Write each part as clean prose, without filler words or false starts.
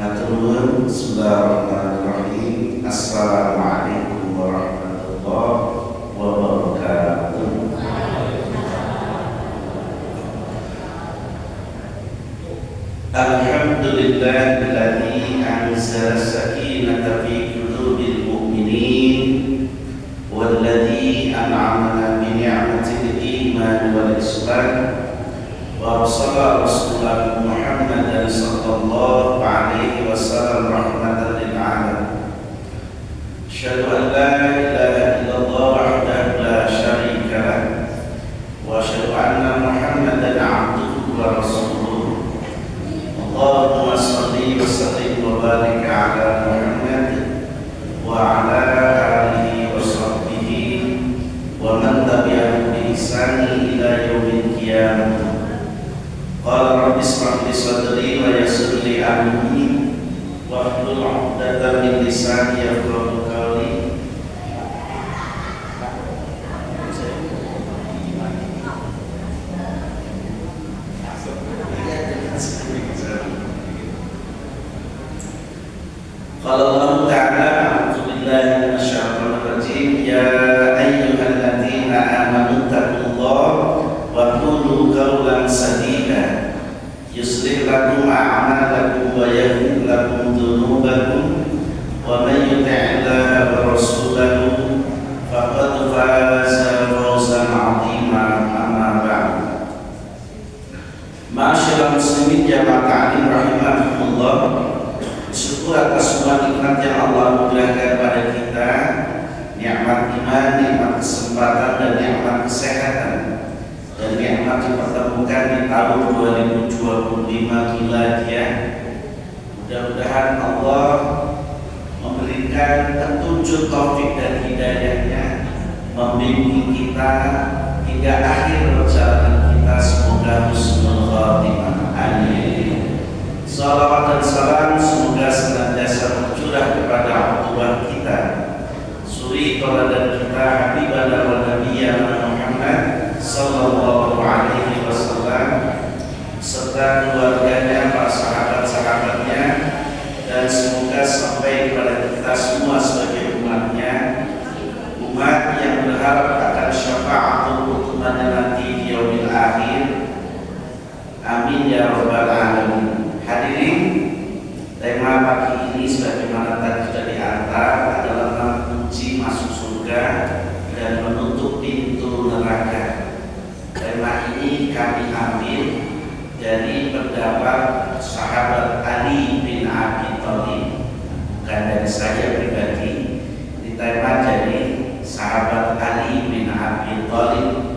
Bismillahirrahmanirrahim. Assalamualaikum warahmatullahi wabarakatuh. Alhamdulillahilladzi anzala sakinata fi qulubil mu'minin walladzi an'ama bi ni'matil iman wal islam wa arsala rasulahu Muhammadan sallallahu alaihi wasallam rahmatan lil alamin. Asyhadu an la ilaha illallah wahdahu la syarika lah wa asyhadu anna Muhammadan abduhu wa rasuluh. Allahumma shalli wa sallim wa barik ala Muhammad wa ala alihi wa sahbihi wa man tabi'ahum bi ihsani ila yaumil qiyamah. Qala rabbi ishrah li sadri wa yassir li amri wahlul 'uqdatam min lisani yafqahu qawli. Qala Allah Ta'ala a'udzu billahi minasyaitonir rajim ya ayyuhalladzina amanu taqullaha wa qulu qawlan sadida yuslih lakum a'malakum wa yaghfir lakum dhunubakum wa man yuti'illaha wa rasulahu faqad faza fawzan 'azima. Amma ba'd. Ma'asyiral muslimin jamaah ta'lim rahimakumullah. Syukur atas semua nikmat yang Allah berikan pada kita, nikmat iman, nikmat kesempatan dan nikmat kesehatan, dan nikmat dipertemukan di tahun 2025 miladiah. Mudah-mudahan Allah memberikan petunjuk taufik dan hidayahnya, membimbing kita hingga akhir perjalanan kita. Semoga husnul khatimah. Amin. Salawat dan salam semoga senantiasa tercurah kepada Rasulullah kita, suri tauladan kita, habibana wa nabiyyana Muhammad sallallahu alaihi wasallam, serta keluarganya, para sahabat-sahabatnya, dan semoga sampai kepada kita semua sebagai umatnya, umat yang berharap akan syafaatul utumannya nanti di yaumil akhir. Amin ya rabbal alamin. Hadirin, tema pagi ini sebagaimana tadi sudah diantar adalah kunci masuk surga dan menutup pintu neraka. Tema ini kami ambil dari pendapat sahabat Ali bin Abi Thalib, bukan dari saya pribadi. Ini tema dari sahabat Ali bin Abi Thalib.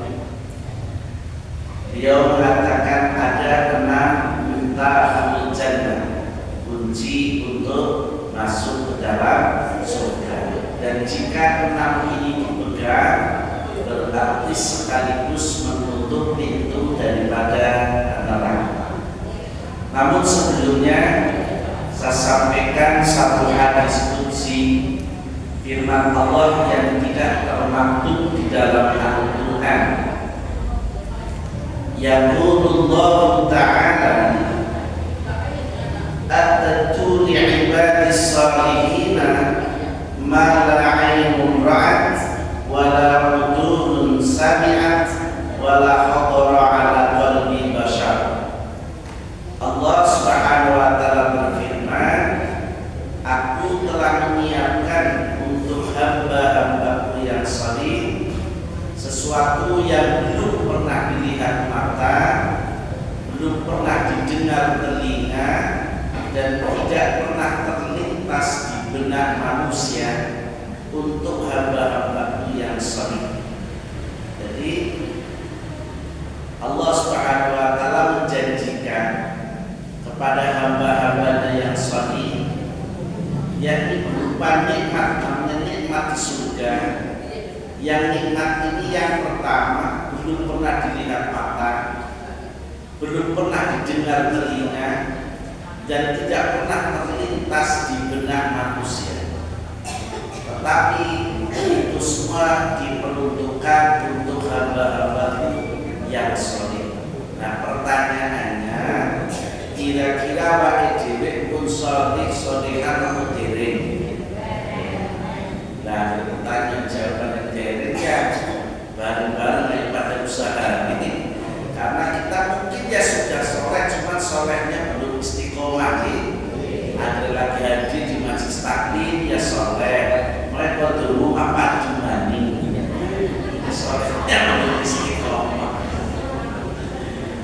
Beliau mengatakan ada 6 miftahul jannah, kunci untuk masuk ke dalam surga. Dan jika 6 ini dipegang, berarti sekaligus menutup pintu daripada neraka. Namun sebelumnya saya sampaikan satu hadis qudsi, firman Allah yang tidak termaktub di dalam Al-Quran. Yaqulullahu ta'ala atatu li'ibadis salihina ma la 'ainun ra'at wa la udhunun sami'at wa la khatara 'ala qalbi bashar. Allah Subhanahu wa ta'ala berfirman, aku telah menyiapkan untuk hamba-hambaku yang salih sesuatu yang belum pernah dilihat mata, belum pernah didengar telinga, dan tidak pernah terlintas di benak manusia untuk hamba-hambaku yang salih. Jadi Allah Subhanahu wa ta'ala menjanjikan kepada hamba-hambanya yang salih, yakni berupa nikmat, namanya nikmat di surga. Yang nikmat ini yang pertama belum pernah dilihat mata, belum pernah didengar telinga, dan tidak pernah terlintas di benak manusia. Tetapi itu semua diperuntukkan untuk hamba-hamba yang saleh. Nah, pertanyaannya, kira-kira wae dhewe pun saleh ada lagi hadir di majelis taklim ya soleh, mereka dulu apa jumani solehnya menjadi istiqomah.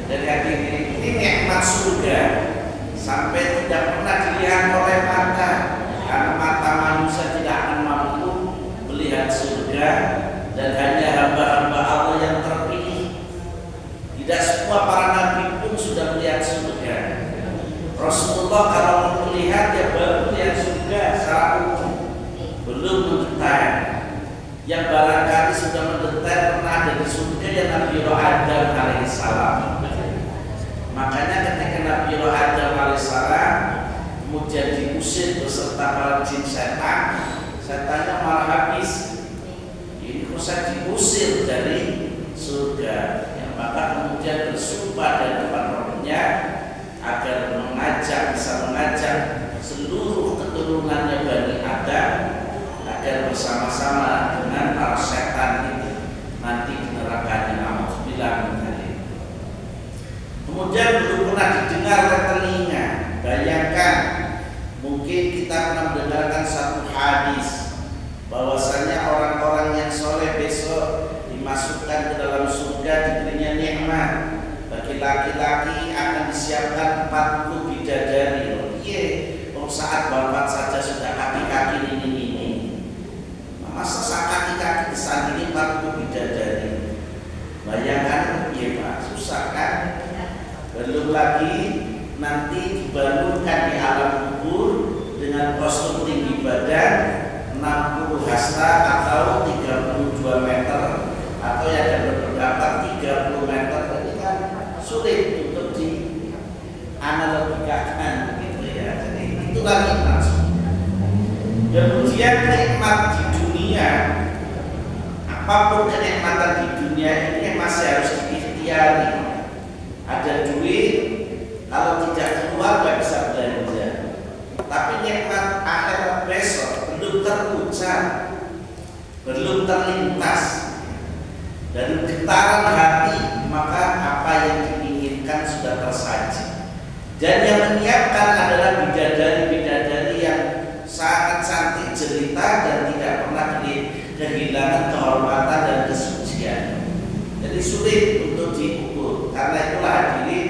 Dan hadir ini nikmat surga sampai tidak pernah dilihat oleh mata, karena mata manusia tidak akan mampu melihat surga, dan hanya hamba-hamba Allah yang terpilih. Tidak semua para nabi pun sudah melihat surga. Rasulullah kalau melihat ya baru melihat surga secara umum, belum mendetail. Yang barangkali sudah mendetail pernah ada di surga ya Nabi Adam alaihissalam. Makanya ketika Nabi Adam alaihissalam kemudian diusir beserta para jin setan, setannya malah habis. Ini usah diusir dari surga, ya, maka kemudian bersumpah dari depan Rabbnya agar bisa mengajak seluruh keturunannya Bani Adam agar bersama-sama dengan para setan itu nanti di neraka na'udzubillah min dzalik. Kemudian belum pernah didengar oleh telinga. Bayangkan, mungkin kita pernah mendengarkan satu hadis bahwasanya orang-orang yang soleh besok dimasukkan ke dalam surga, diberinya nikmat. Bagi laki-laki akan disiapkan 40 bidadari. Saat wafat saja sudah kaki-kaki ini. Masa kaki-kaki kesandini 40 bidadari. Bayangkan, iya Pak, susah kan? Belum lagi nanti dibangunkan di alam kubur dengan kostum tinggi badan 60 hasta atau 32 meter, atau yang ada berpendapat 30 meter. Ini kan sulit untuk dianalogikan gitu ya. Jadi itulah nikmat. Kemudian nikmat di dunia, apapun kenikmatan di dunia ini masih harus diikhtiari. Ada duit, kalau tidak keluar nggak bisa belanja. Tapi nikmat akhirat besok belum terucap, belum terlintas, dan getaran hati, maka apa yang diinginkan sudah tersaji. Dan yang menyiapkan adalah bidadari-bidadari yang sangat cantik jelita dan tidak pernah kehilangan kehormatan dan kesucian. Jadi sulit untuk diukur. Karena itulah hadirin,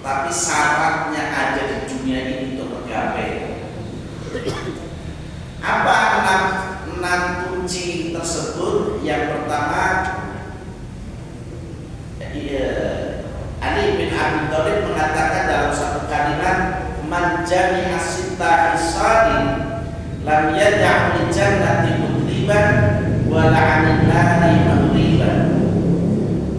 tapi syaratnya ada di dunia ini untuk tergapai. Apa enam kunci tersebut? Yang pertama, Ali bin Abi Thalib mengatakan dalam satu kalimat, man jami'a sitta hisadin lam yad'u li jannati mudliban wa la'anin nari maghriban.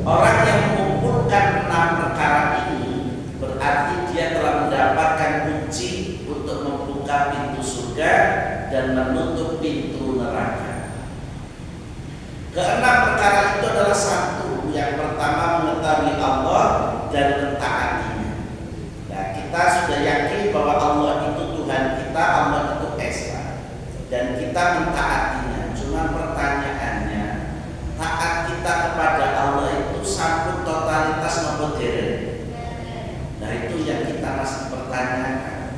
Orang yang mengumpulkan 6 perkara ini berarti dia telah mendapatkan kunci untuk membuka pintu surga dan menutup pintu neraka. Keenam perkara itu adalah satu. Yang pertama, mengetahui Allah dan mentaatinya. Nah, kita sudah yakin bahwa Allah itu Tuhan kita, Allah itu Esa, dan kita mentaatinya. Cuma pertanyaannya, taat kita kepada Allah itu sampun totalitas maupun modern. Nah, itu yang kita masih pertanyakan.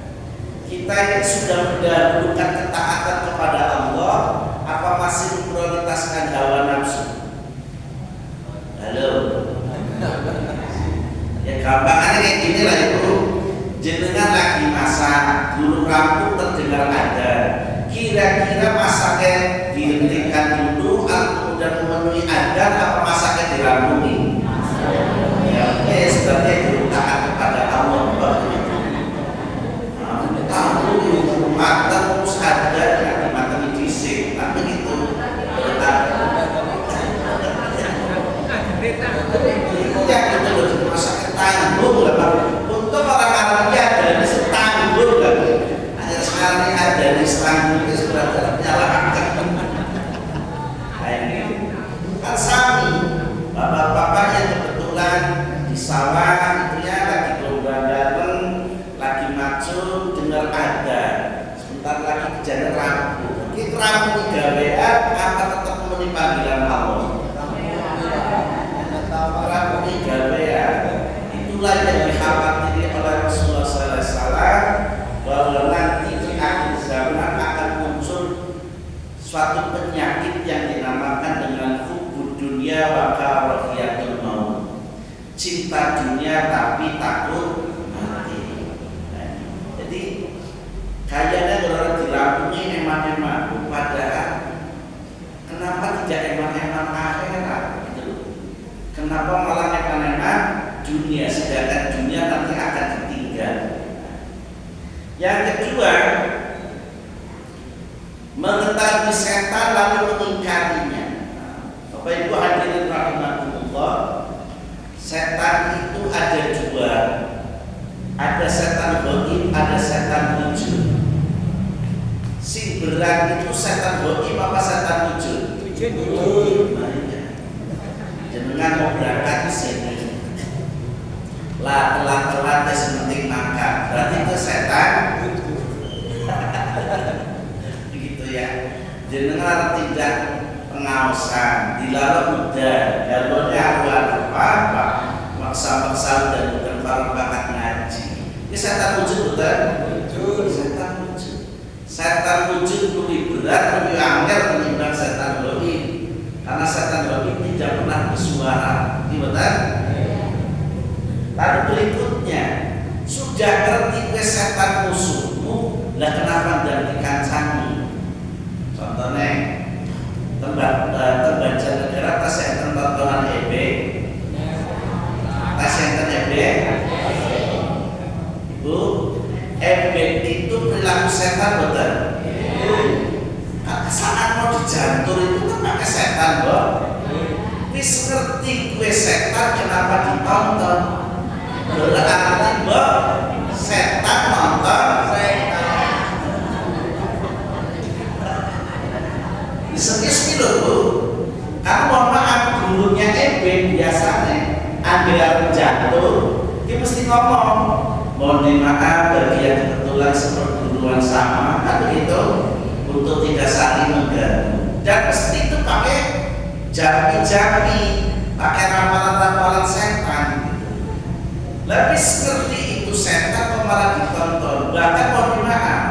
Kita ini sudah mendahulukan ketaatan kepada Allah, apa masih memprioritaskan hawa nafsu? Halo. Ya gampangannya kayak gini lah itu. Jenengan lagi masak, bulu rambut terdengar ada. Kira-kira masaknya dihentikan dulu atau kemudian memenuhi adan, apa masaknya dirampungi? Ya, sebenarnya itu taat kepada Allah. Tahu matang terus ada di matang disik, tapi itu ya itu loh, masa ketanggung lah. Untuk orang Arabnya ada di setanggung kan. Hanya sekarang ini ada di setanggung itu sudah ternyalakan. Nah ini kan sami bapak-bapak yang kebetulan di sawah itu ya lagi gombal-gombal, lagi macul, dengar ada. Sebentar lagi kejadian rampung. Ini rampung gawean apa tetap memenuhi panggilan Allah? Rampung gawean. Itulah yang dikhawatiri oleh Rasulullah SAW, bahwa eman-eman, padahal kenapa tidak eman-eman akhirat gitu? Kenapa malah eman-eman dunia, sedangkan dunia nanti akan ditinggal. Yang kedua, mengetahui setan lalu mengingkarinya. Bapak Ibu hadirin rahimakumullah, setan itu ada dua. Ada setan ghaib, ada setan wujud. Sing berat itu setan ghaib apa setan wujud? Wujud. Jenengan mau berangkat di sini, telat sementing mangkat, berarti itu setan. Begitu ya. Jenengan tidak pengawasan, dilarang muda, galonnya apa-apa, maksa-maksa dan bukan para bakat ngaji. Ini setan wujud betul? Wujud. Setan wujud. Setan wujud lebih berat, lebih angker menimbang setan ghaib. Karena setan ghaib tidak pernah bersuara, betul? Lalu berikutnya, sudah ngerti ke setan musuhmu, lah kenapa dan dikancani? Contohnya, tembaca negara tas yang tontonan EB, tas yang EB, Ibu, EB itu perilaku setan betul. Saat mau dijantur itu kan pakai setan, Boh. Wis ngerti kue setan kenapa ditonton? Berarti Boh, setan nonton setan. Disengis loh Bu. Karena mohon maaf, gurunya EB biasanya anggaran jatuh, dia mesti ngomong, mohon maaf bagi yang kebetulan seperguruan sama, kan begitu, untuk tidak saling mengganggu. Dan mesti itu pakai japi-japi, pakai ramalan-ramalan setan. Lebih seperti itu setan kok malah ditonton. Bahkan mohon maaf,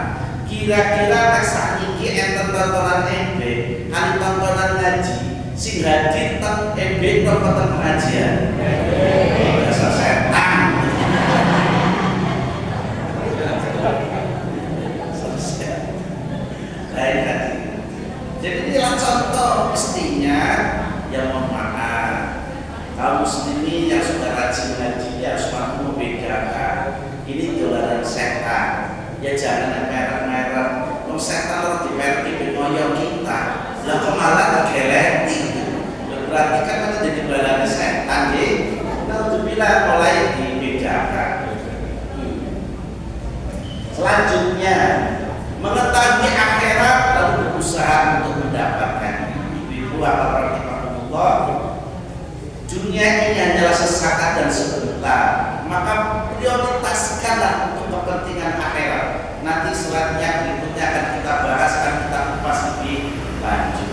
kira-kira sak niki enten tontonan EB, kali tontonan ngaji, sing hadir teng EB tontonan pengajian. Dasar setan. Jadi inilah contoh mestinya yang mohon maaf, kaum muslimin yang sudah rajin ngaji harus mampu membedakan ini dolaran setan. Ya jangan merek-merek, setan kalau dimerek di moyong kita, lah kok malah tergeleti. Berarti kan itu jadi balanya setan, kalau dibilang mulai dibedakan. Selanjutnya, mengetahui akhirat lalu berusaha untuk mendapatkan. Ibu bapak rahimahullah, dunia ini hanyalah sesaat dan sebentar, maka prioritaskanlah untuk kepentingan akhirat. Nanti selanjutnya berikutnya akan kita bahas, akan kita kupas lebih lanjut.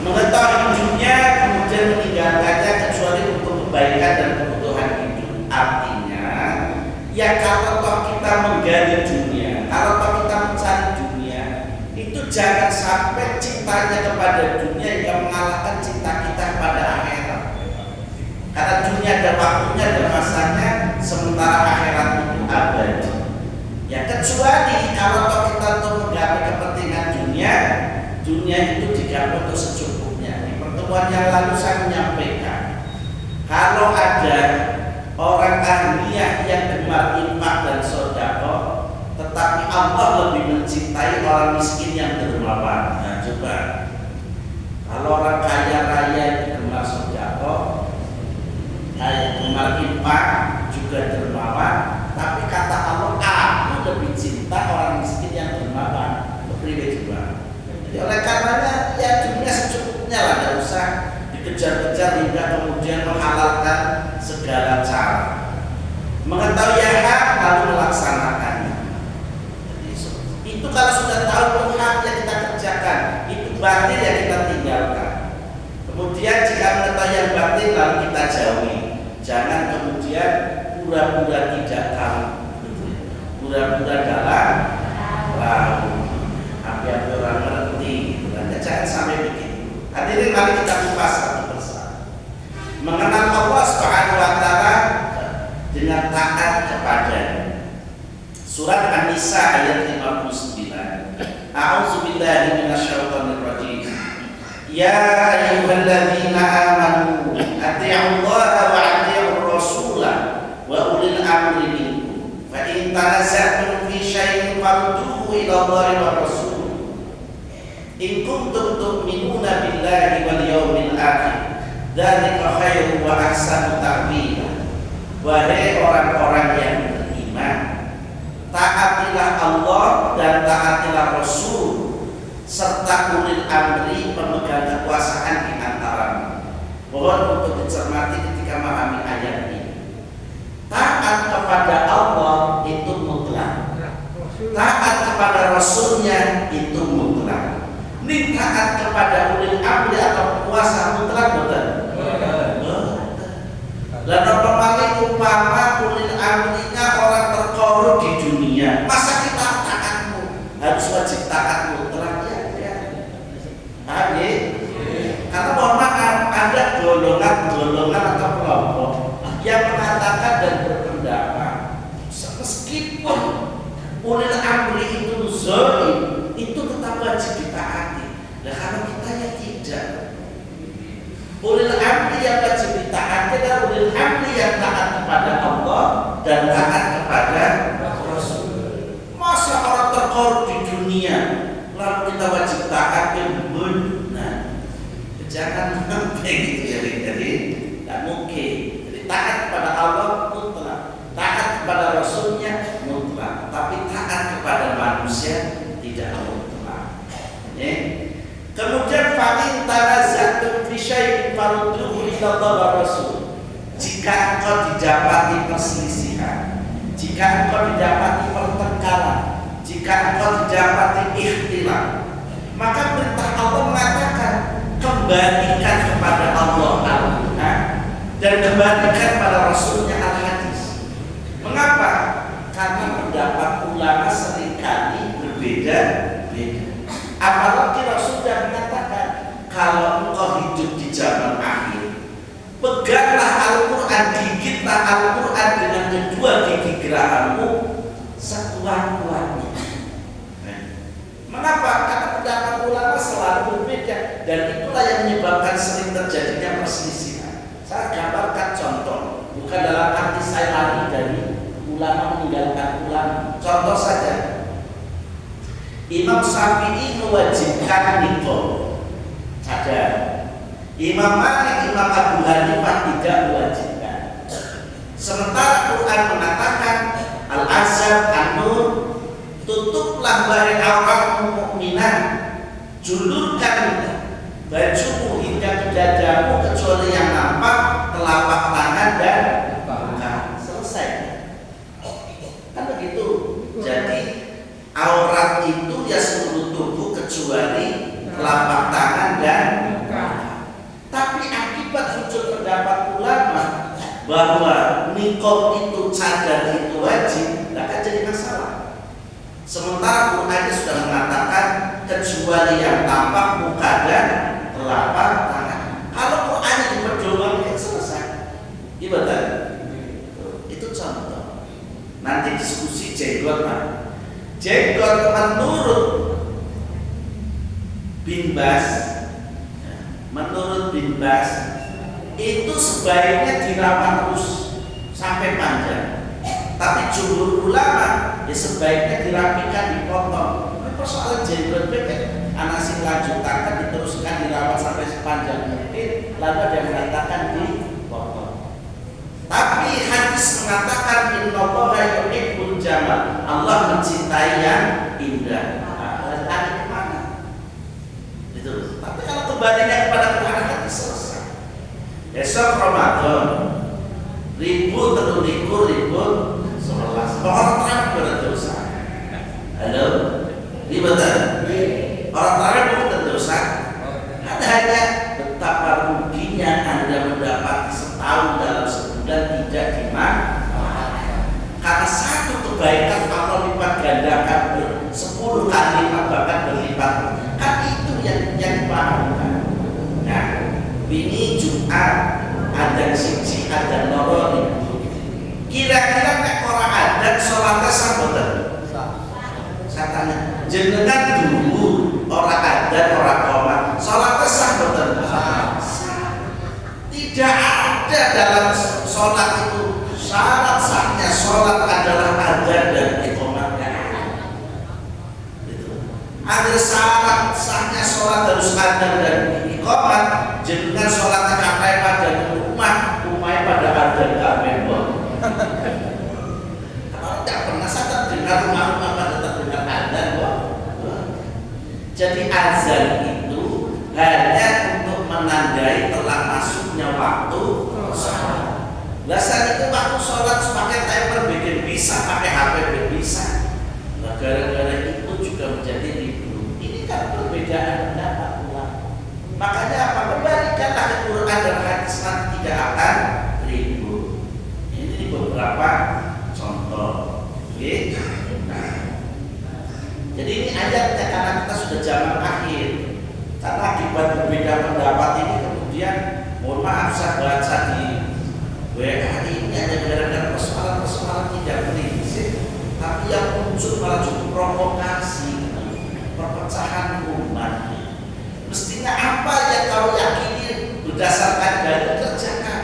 Mengetahui dunia kemudian meninggalkannya kecuali untuk kebaikan dan kebutuhan hidup. Artinya, ya kalau toh kita menggali dunia, kalau toh kita mencari dunia, itu jangan sampai cintanya kepada dunia yang mengalahkan cinta kita kepada akhirat. Karena dunia ada waktunya dan masanya, sementara akhirat itu abadi. Ya kecuali kalau toh kita untuk menggapai kepentingan dunia, dunia itu digapai untuk secukupnya. Di pertemuan yang lalu saya menyampaikan, kalau ada orang ahliyah yang gemar infak dan sedekah, tetapi Allah lebih mencintai orang miskin yang dermawan. Nah coba, kalau orang kaya raya yang gemar sedekah, gemar infak juga dermawan, tapi kata Allah, aku lebih cinta orang miskin yang dermawan. Berbeda juga. Jadi oleh karenanya ya dunia secukupnya lah, tidak usah dikejar-kejar hingga kemudian menghalalkan segala cara. Mengetahui yang hak lalu melaksanakannya. Itu kalau sudah tahu hak yang kita kerjakan, itu batil yang kita tinggalkan. Kemudian jika mengetahui yang batil lalu kita jauhi. Jangan kemudian pura-pura tidak tahu, pura-pura dalam lalu hampir orang ngerti. Jangan sampai begitu. Hadirin mari kita kupas satu persatu. Mengenal Allah Subhanahu wa taala dengan taat kepadanya. Surat An-Nisa ayat 59. A'udzubillahi minasyaitonirrajim. Ya ayyuhalladzina amanu atti'ullaha wa atti'ur rasula wa ulil amri minkum. Fa in tanaza'tum fi syai'in farudduhu ila Allahi wa rasul. In kuntum tu'minuna billahi wal yawmil akhir. Dzalika khairun wa ahsanu ta'wila. Wahai orang-orang yang beriman, taatilah Allah dan taatilah Rasul serta ulil amri pemegang kekuasaan di antaramu. Mohon untuk dicermati ketika memahami ayat ini. Taat kepada Allah itu mutlak. Taat kepada Rasulnya itu mutlak. Ini taat kepada ulil amri atau kuasa mutlak betul. Lalu pemaling umpama ulil amrinya orang terkorup di dunia, masa kita taatmu harus wajib taat mutlak ya? Paham ya? Karena mohon maaf, ada golongan atau kelompok yang mengatakan dan berpendapat meskipun ulil amri itu zalim, itu tetap wajib ditaati. Nah kalau kita ya tidak. Ulil amri yang wajib ditaati adalah ulil amri yang taat kepada Allah dan taat kepada Rasul. Masa orang terkorup di dunia lalu kita wajib taat benar? Jangan sampai gitu ya. Jadi tidak mungkin. Jadi taat kepada Allah mutlak, taat kepada Rasulnya mutlak, tapi taat kepada manusia tidak mutlak. Ya. Kemudian fa'in tanaza'tum fi syai'in farudduhu ila Allah wa Rasul. Jika engkau didapati perselisihan, jika engkau didapati pertengkaran, jika engkau didapati ikhtilaf, maka perintah Allah mengatakan kembalikan kepada Allah Al-Quran dan kembalikan pada Rasulnya Al-Hadis. Mengapa? Karena pendapat ulama seringkali berbeda-beda. Apalagi Rasul sudah mengatakan kalau engkau hidup di zaman akhir, peganglah Al-Quran, gigitlah Al-Quran dengan kedua gigi gerahmu sekuat-kuatnya. Mengapa? Karena pendapat ulama selalu berbeda dan itulah yang menyebabkan sering terjadinya perselisihan. Saya gambarkan contoh, bukan dalam arti saya lari dari ulama meninggalkan ulama. Contoh saja. Imam Syafi'i mewajibkan nikah, cadar. Imam Malik, Imam Abu Hanifah tidak mewajibkan. Sementara Quran mengatakan Al-Azhar, An-Nur, tutuplah wahai awakmu mukminah, julurkan bajumu hingga ke dadamu kecuali yang nampak telapak tangan dan muka. Selesai. Kan begitu. Jadi aurat itu ya seluruh tubuh kecuali telapak tangan dan muka. Tapi akibat muncul pendapat ulama bahwa niqab itu, cadar itu wajib, tidak akan jadi masalah. Sementara Quran sudah mengatakan kecuali yang tampak muka dan telapak tangan. Kalau Quran diperdoang ya selesai. Gimana? Itu contoh. Nanti diskusi jenggot Pak. Jenggot menurut Bin Bas, itu sebaiknya dirawat terus sampai panjang. Tapi jumhur ulama ya sebaiknya dirapikan, dipotong. Ini persoalan jenggot kan anak sing lanjutkan diteruskan dirawat sampai sepanjang mungkin, lalu ada yang mengatakan dipotong. Tapi hadis mengatakan innallaha yuhibbul jamal, Allah mencintai yang indah. Ada mana? Itu. Tapi kalau kembalinya kepada Quran hadis selesai. Besok Ramadan, ribut orang tarik berdosa. Halo, ribut. Orang tarik berdosa. Ada hanya betapa ruginya Anda mendapat setahun dalam sebulan tidak dimakan. Karena satu kebaikan Allah lipat gandakan 10 kali bahkan berlipat. Kan itu yang dipahamkan. Nah, ini Jumat ada siji ada loro. Kira-kira nek ora adat salatnya sah boten? Saya tanya, jenengan dulu orang adzan orang qomat, sholat sah betul? Tidak ada dalam sholat itu syarat sahnya sholat adalah adzan dan iqamatnya. Ada syarat sahnya sholat harus adzan dan iqamat. Jenengan sholat kapai pada rumah pada adzan kabeh. Kalau tidak pernah saya terdengar rumah pada terdengar adzan kok. Jadi azan itu hanya untuk menandai telah masuknya waktu sholat. Biasanya itu waktu sholat pakai timer bikin bisa, pakai HP bikin bisa. Nah, gara-gara itu juga menjadi ribut. Ini kan perbedaan pendapat ulama. Makanya apa? Kembalikanlah ke Quran dan hadis, nanti tidak akan ribut. Ini beberapa contoh. Oke. Jadi ini ayatnya karena kita sudah zaman akhir. Karena akibat berbeda pendapat ini kemudian mohon maaf saya baca di WA ini hanya gara-gara persoalan-persoalan tidak prinsip, tapi yang muncul malah cukup provokasi, perpecahan umat. Mestinya apa yang kau yakini berdasarkan dalil kerjakan,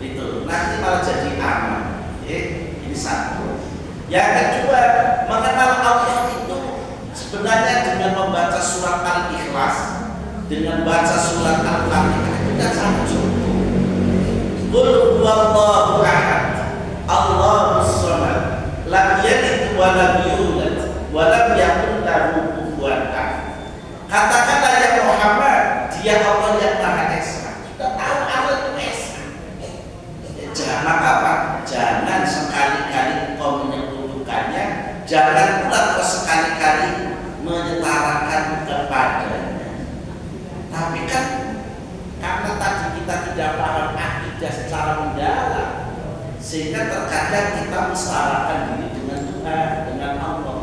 itu nanti malah jadi aman. Ini satu. Yang kedua, mengenal Allah itu sebenarnya dengan membaca surat Al-Ikhlas, dengan baca surat Al-Fatihah itu tidak sangat cukup. Qul huwallahu ahad, Allahus samad, lam yalid wa lam yulad wa lam yakul lahu kufuwan ahad. Katakanlah ya Muhammad, dia Allah yang Maha Esa. Kita tahu Allah itu Esa. Jangan apa? Jangan sekali-kali kau menyebutkannya, jangan pula kau sekali-kali menyetarakan kepadanya. Tapi kan karena tadi kita tidak paham akidah secara mendalam, sehingga terkadang kita mensetarakan diri dengan Tuhan, dengan Allah.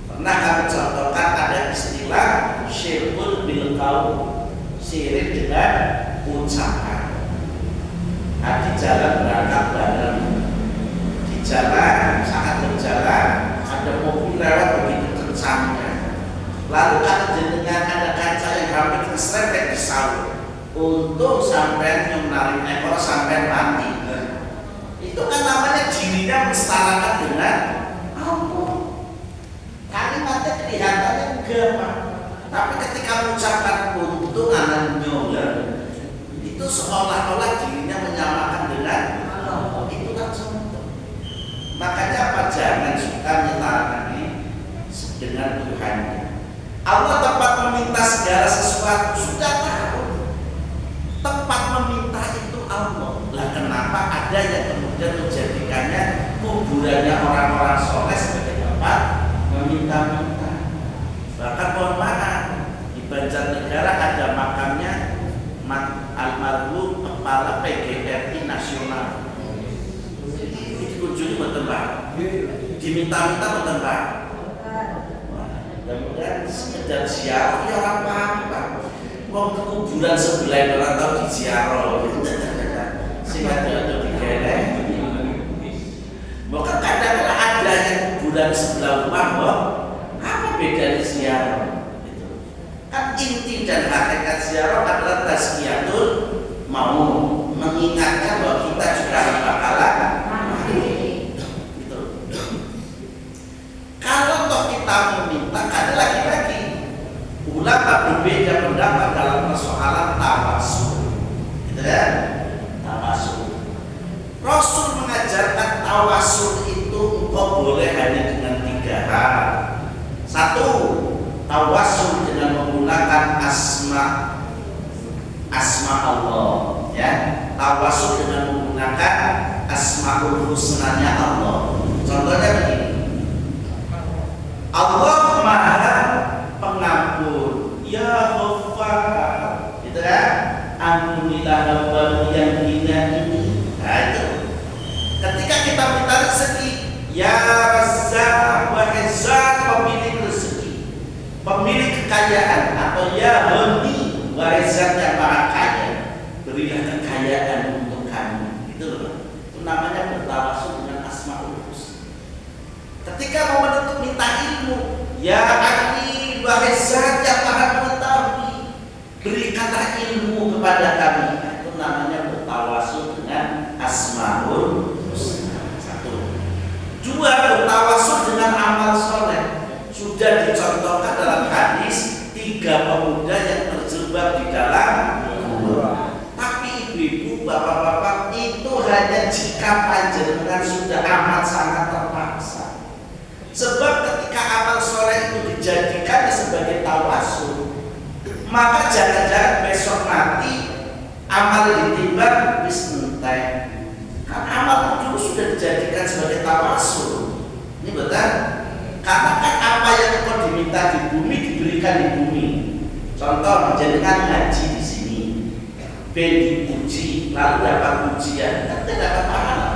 Pernah kami contohkan ada istilah syirkul bil qaul, syirik dengan ucapan. Di jalan berangkat bareng, di jalan saat berjalan ada mobil lewat begitu kencangnya, lalu kalau jenengan ada kaca yang hampir keserempet di sawah, untung sampai yang menarik ekor sampai mati. Itu kan namanya dirinya mensetarakan dengan Allah. Kalimatnya kelihatannya enggak, Pak. Tapi ketika mengucapkan untung anak nyoba, itu seolah-olah dirinya menyamakan dengan Allah. Itu kan contoh. Makanya apa? Jangan suka menyetarakan diri dengan Tuhannya. Allah tempat meminta segala sesuatu, sudah tahu. Tempat meminta itu Allah. Lah kenapa ada yang kemudian menjadikannya kuburannya orang-orang soleh sebagai tempat meminta-minta? Bahkan mohon maaf, di Banjarnegara ada makamnya almarhum kepala PGRI nasional. Dikunjungi betul Pak, diminta-minta betul Pak. Kemudian sekedar ziarah ya orang Pak. Mau ke kuburan sebelah orang tahu di ziarah. Sehingga ada digeleng. Maka kadang-kadang ada yang kuburan sebelah rumah, kok apa bedanya ziarah? Kan inti dan hakikat ziarah adalah tazkiyatul maut, mengingatkan bahwa kita juga bakalan mati. Gitu. Kalau toh kita meminta, ada lagi-lagi ulama berbeda pendapat dalam persoalan tawasul. Gitu ya? Tawasul. Rasul mengajarkan tawasul itu engkau boleh hanya dengan 3 hal. 1, tawasul dengan menggunakan asma Allah, ya. Tawasul dengan menggunakan asmaul husnanya Allah. Contohnya begini, Allah Maha Pengampun, ya Ghaffar, gitu kan? Ampunilah hambamu yang hina ini. Nah itu. Ketika kita minta rezeki, ya Razzaq wa Razzaq, pemilik rezeki, pemilik kekayaan, atau ya Ghani wa Razzaq yang maha kaya, berilah kekayaan untuk kami. Itu loh. Itu namanya bertawasul dengan asmaul husna. Ketika mau menuntut minta ilmu, kepada kami. Itu namanya bertawasul dengan Asmaul Husna. Satu. Dua, bertawasul dengan amal soleh. Sudah dicontohkan dalam hadis 3 pemuda yang terjebak di dalam gua. Tapi ibu-ibu, bapak-bapak, itu hanya jika panjenengan sudah amat sangat terpaksa. Sebab ketika amal soleh itu dijadikan sebagai tawasul, maka jangan-jangan besok mati amal ditimbang wis entek. Kan amal dulu sudah dijadikan sebagai tawasul. Ini betul. Karena kan apa yang engkau diminta di bumi diberikan di bumi. Contoh, jenengan ngaji di sini, ben dipuji, lalu dapat pujian, kan tidak dapat pahala.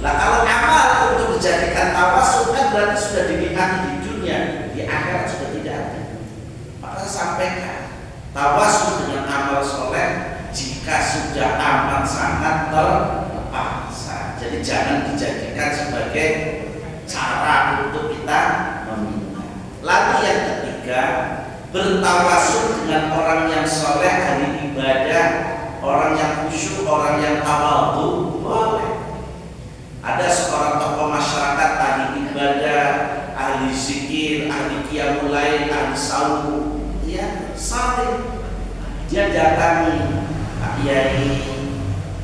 Lah kalau amal untuk dijadikan tawasul kan berarti sudah dinikmati di dunia, di akhirat sudah tidak ada. Maka sampaikan tawasul dengan amal soleh jika sudah amat sangat terpaksa. Jadi jangan dijadikan sebagai cara untuk kita meminta. Lalu yang ketiga, bertawasul dengan orang yang soleh, ahli ibadah, orang yang khusyuk, orang yang tawadhu, boleh. Ada seorang tokoh masyarakat, ahli ibadah, ahli zikir, ahli qiyamul lail, ahli saum, ya, saleh. Dia datangi Pak Kiai,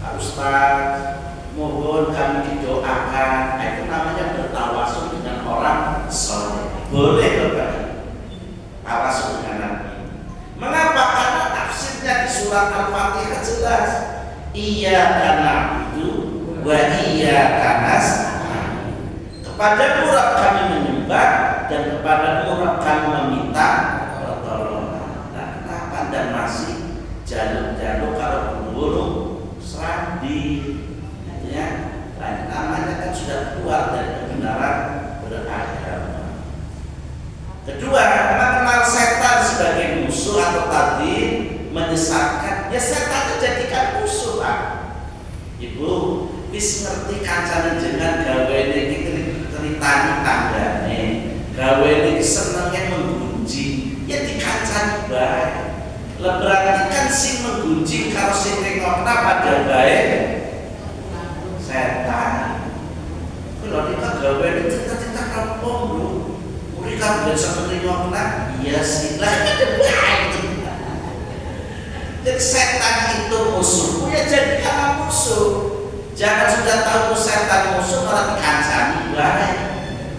Pak Ustaz, mohon kami didoakan. Itu namanya bertawasul dengan orang soleh. Boleh Bapak, tawasul dengan Nabi. Mengapa? Karena tafsirnya di surat Al-Fatihah jelas. Iyyaka na'budu wa iyyaka nasta'in. Kepada Rabb kami menyembah dan kepada Rabb kami meminta pertolongan. Nah, kenapa dan masih jaluk-jaluk kalau burung serandi, ya? Nah, namanya kan sudah keluar dari kebenaran beragama. Kedua, mengenal setan sebagai musuh atau tadi menyesatkan. Ya setan dijadikan musuh, Pak. Ibu, wis ngerti kancane jenengan gawe niki ceritani tanggane, gawe niki senenge menggunjing, ya dikancani bae. Lah berarti kan sing menggunjing karo sing ngrengokna padha bae setan. Kalau kita gawe niki cerita-cerita kampung lho. Mereka biasa ngrengokna, iya sih. Lah ada bae. Jadi setan itu musuh, ya jadikanlah musuh. Jangan sudah tahu setan musuh malah dikancani baik.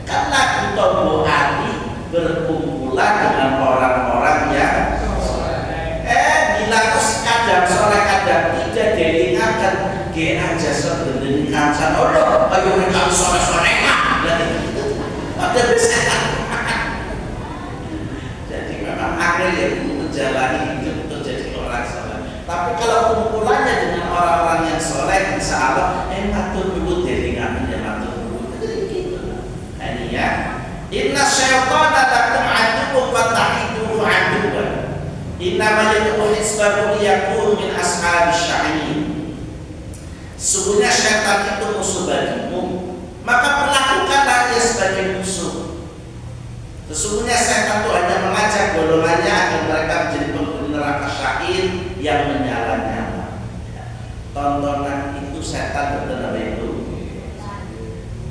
Karena kita Ali berkumpulan dengan orang-orang yang bila kau kadang soleh kadang tidak diingatkan, ge aja sebenarnya kancan. Oh loh, ayo mereka soleh-soleh lah. Ada setan. Jadi memang akhir yang menjalani hidup untuk jadi orang soleh. Tapi kalau kumpulannya dengan orang-orang yang soleh, insya Allah matur dulu diringatin, ya matur dulu. Jadi gitu. Nah, ini ya. Inna syaitana lakum aduwwun fattakhidhuhu aduwwan. Innama yad'u hizbahu liyakunu min ashabis sya'in. Sesungguhnya syaitan itu musuh bagimu, maka perlakukanlah dia sebagai musuh. Sesungguhnya setan itu hanya mengajak golongannya agar mereka menjadi penghuni neraka sya'in yang menyala-nyala. Tontonan itu setan benar itu.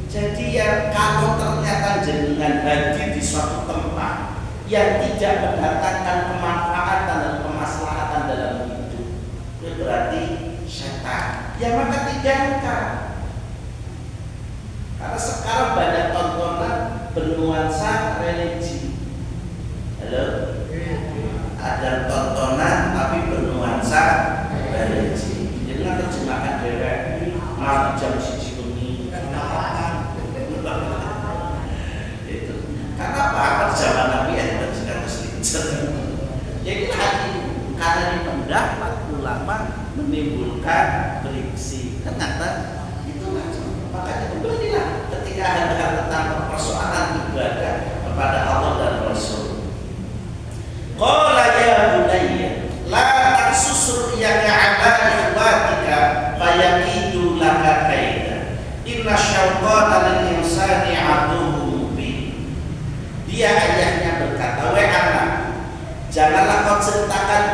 Jadi ya kalau ternyata jenengan hadir di suatu tempat yang tidak mendatangkan kemanfaatan dan kemaslahatan dalam hidup, itu berarti setan. Ya maka tinggalkan. Karena sekarang banyak tontonan bernuansa religi. Halo? Ada tontonan tapi bernuansa religi. Jadi nggak terjemahkan dewek. Malam jam 1 bengi. Itu. Karena apa? Zaman Nabi yang berjalan muslim. Jadi hati karena ini pendapat ulama menimbulkan friksi. Ternyata itulah. Makanya beginilah ketika ada tentang persoalan ibadah kepada Allah dan Rasul. Qala ya bunayya la taqsus ru'yaka 'ala ikhwatika fayaqidu laka kaida. Inna syaitana lil insani 'aduwwun mubin. Dia ayahnya berkata, "Wahai anak, janganlah kau ceritakan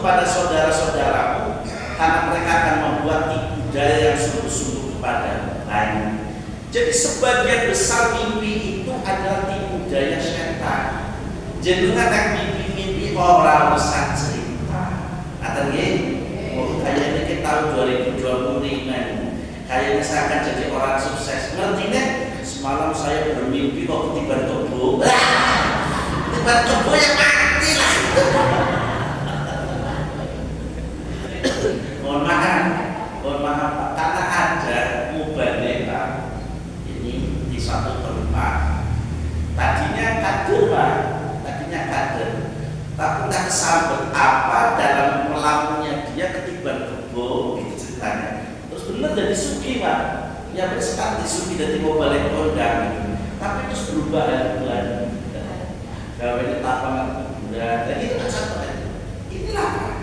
kepada saudara-saudaramu, karena mereka akan membuat tipu daya yang sungguh-sungguh kepada lain. Jadi sebagian besar mimpi itu adalah tipu daya setan. Jenengan yang mimpi-mimpi orang besar cerita. Atau kayaknya kita tahun 2025 kayaknya saya akan jadi orang sukses. Ngerti nih? Semalam saya bermimpi kok ketiban kebo. Ketiban kebo yang mati lah. Mohon maaf Pak, karena ada mubadeka ini di satu tempat. Tadinya kader Pak, tapi tak kesambet apa dalam melakunya dia ketiban kebo gitu ceritanya. Terus benar jadi suki Pak, ya benar sekali suki dari mau balik kondang, tapi terus berubah bulan. Kalau ini tapangan udah, jadi itu kan satu inilah Pak.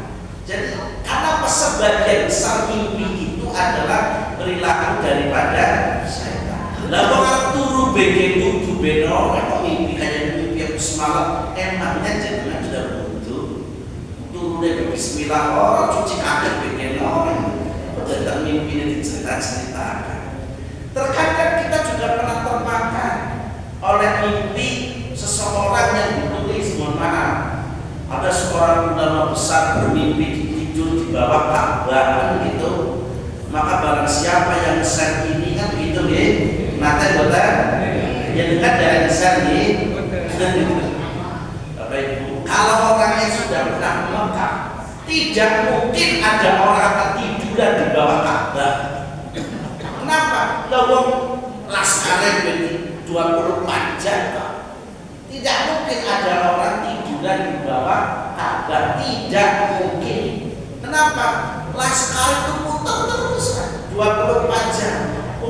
Jadi karena sebagian besar mimpi itu adalah perilaku daripada setan. Lalu kalau turu bege kudu beno, apa mimpi kayak mimpi aku semalam, emangnya jenengan sudah butuh turu deh bismillah orang cuci kaki bege orang, tentang mimpi yang diceritakan. Terkadang kita juga pernah termakan oleh mimpi seseorang yang ditulis, mohon maaf. Ada seorang ulama besar bermimpi tidur di bawah Ka'bah gitu. Maka barang siapa yang share ini kan begitu ya. Nanti betul. Ya dekat dari share ini. Bapak Ibu, kalau orangnya sudah pernah ke Mekah, tidak mungkin ada orang ketiduran di bawah Ka'bah. Kenapa? Lawang laskarnya 24 jam. Tidak mungkin ada orang tiduran di bawah Ka'bah, tidak mungkin. Kenapa? Laskar itu putar terus 24 jam.